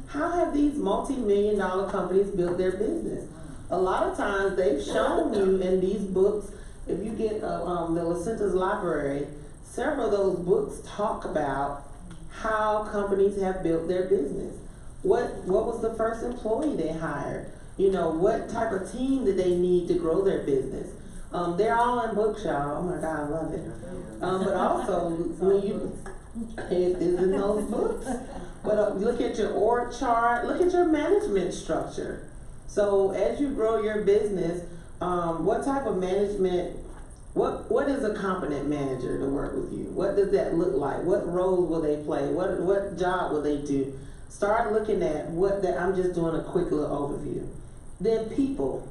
How have these multi-million-dollar companies built their business? A lot of times they've shown you in these books, if you get the Lacentas Library, several of those books talk about how companies have built their business. What was the first employee they hired? What type of team did they need to grow their business? They're all in books, y'all. Oh my God, I love it. But also, it is in those books. But look at your org chart, look at your management structure. So as you grow your business, what type of management, what is a competent manager to work with you? What does that look like? What roles will they play? What job will they do? Start looking at I'm just doing a quick little overview. Then people.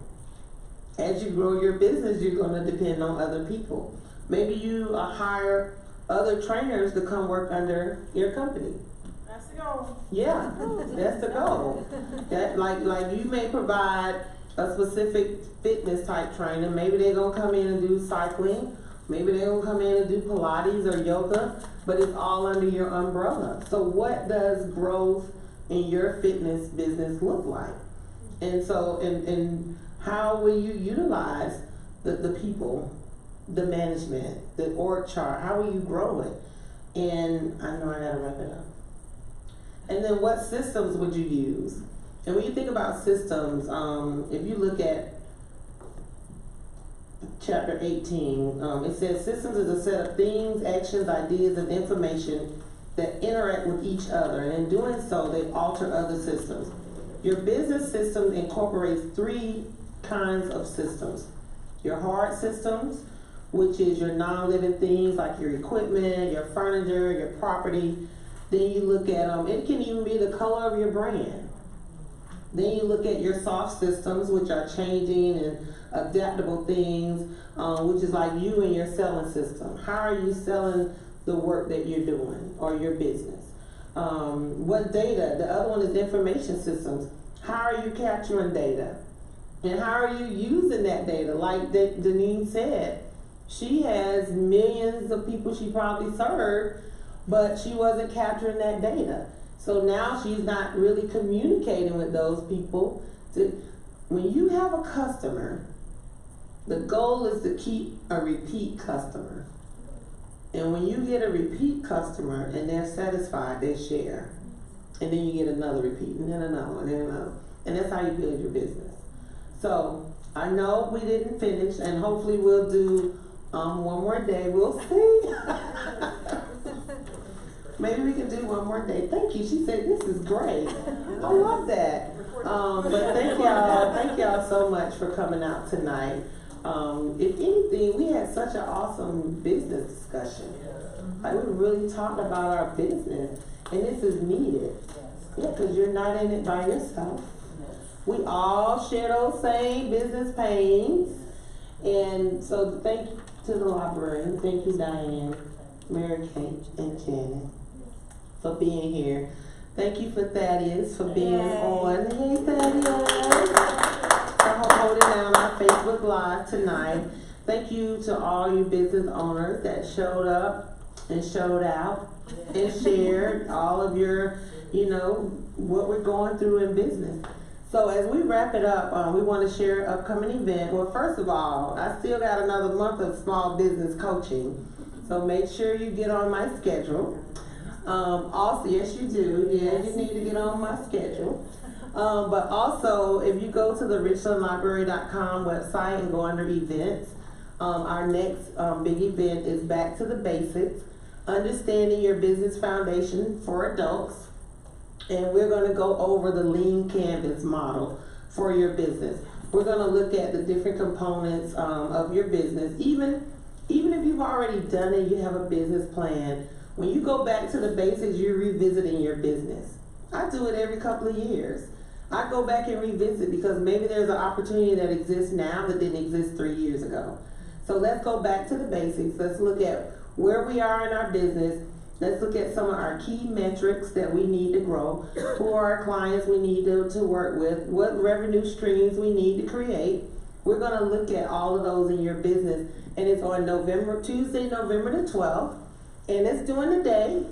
As you grow your business, you're going to depend on other people. Maybe you hire other trainers to come work under your company. That's the goal. Yeah, that's the goal. That like you may provide a specific fitness type trainer. Maybe they're gonna come in and do cycling. Maybe they're gonna come in and do Pilates or yoga. But it's all under your umbrella. So what does growth in your fitness business look like? And so and how will you utilize the people, the management, the org chart? How will you grow it? And I know I gotta wrap it up. And then what systems would you use? And when you think about systems, if you look at chapter 18, it says systems is a set of things, actions, ideas, and information that interact with each other. And in doing so, they alter other systems. Your business system incorporates 3 kinds of systems. Your hard systems, which is your non-living things like your equipment, your furniture, your property. Then you look at it can even be the color of your brand. Then you look at your soft systems, which are changing and adaptable things, which is like you and your selling system. How are you selling the work that you're doing or your business? What data? The other one is information systems. How are you capturing data? And how are you using that data? Like Denise said, she has millions of people she probably served, but she wasn't capturing that data. So now she's not really communicating with those people. When you have a customer The goal is to keep a repeat customer. And when you get a repeat customer and they're satisfied, they share. And then you get another repeat, and then another one, and then another. And that's how you build your business. So I know we didn't finish, and hopefully we'll do one more day. We'll see. Maybe we can do one more day. Thank you. She said this is great. I love that. But thank y'all so much for coming out tonight. If anything, we had such an awesome business discussion. Like, we really talked about our business, and this is needed. Yeah, because you're not in it by yourself. We all share those same business pains. And so thank you to the library. Thank you, Diane, Mary Kate, and Janet for being here. Thank you for Thaddeus for being on. Hey, Thaddeus. For holding down our Facebook Live tonight. Thank you to all you business owners that showed up and showed out and shared all of your, what we're going through in business. So as we wrap it up, we want to share an upcoming event. Well, first of all, I still got another month of small business coaching. So make sure you get on my schedule. Also, yes, you do. Yeah, you need to get on my schedule. But also, if you go to the richlandlibrary.com website and go under events, our next big event is Back to the Basics, Understanding Your Business Foundation for Adults. And we're going to go over the lean canvas model for your business. We're going to look at the different components of your business. Even if you've already done it, you have a business plan. When you go back to the basics, you're revisiting your business. I do it every couple of years. I go back and revisit because maybe there's an opportunity that exists now that didn't exist 3 years ago. So let's go back to the basics. Let's look at where we are in our business. Let's look at some of our key metrics that we need to grow. Who are our clients we need to work with? What revenue streams we need to create? We're going to look at all of those in your business. And it's on Tuesday, November the 12th. And it's during the day.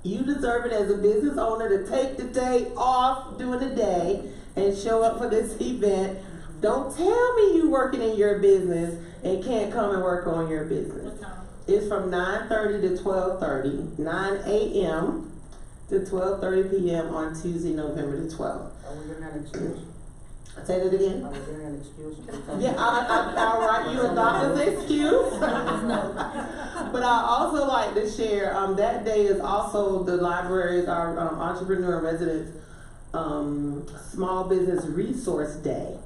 You deserve it as a business owner to take the day off during the day and show up for this event. Don't tell me you working in your business and can't come and work on your business. It's from 9:30 to 12:30, 9 a.m. to 12:30 p.m. on Tuesday, November the 12th. Are we getting an excuse? Say that again? Are we getting an excuse? Yeah, I'll write you a doctor's excuse. But I also like to share, that day is also the library's, our Entrepreneur Residence Small Business Resource Day.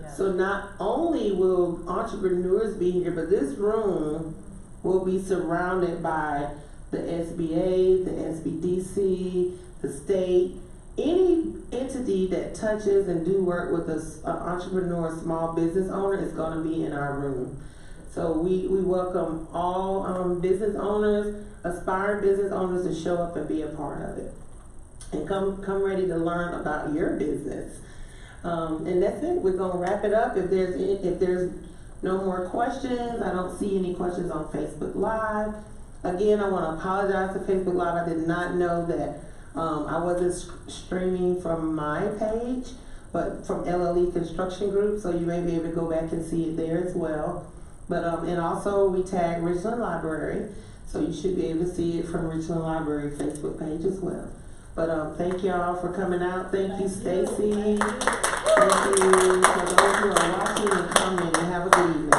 Yeah. So not only will entrepreneurs be here, but this room will be surrounded by the SBA, the SBDC, the state, any entity that touches and do work with an entrepreneur, small business owner is going to be in our room. So we welcome all business owners, aspiring business owners to show up and be a part of it. And come ready to learn about your business. And that's it. We're going to wrap it up. If there's no more questions, I don't see any questions on Facebook Live. Again, I want to apologize to Facebook Live. I did not know that I wasn't streaming from my page, but from LLE Construction Group, so you may be able to go back and see it there as well. But and also we tag Richland Library, so you should be able to see it from Richland Library Facebook page as well. But thank y'all for coming out. Thank you, Stacy. Thank you for those who are watching and commenting. Have a good evening.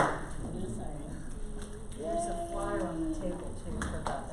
There's a flyer on the table too for that.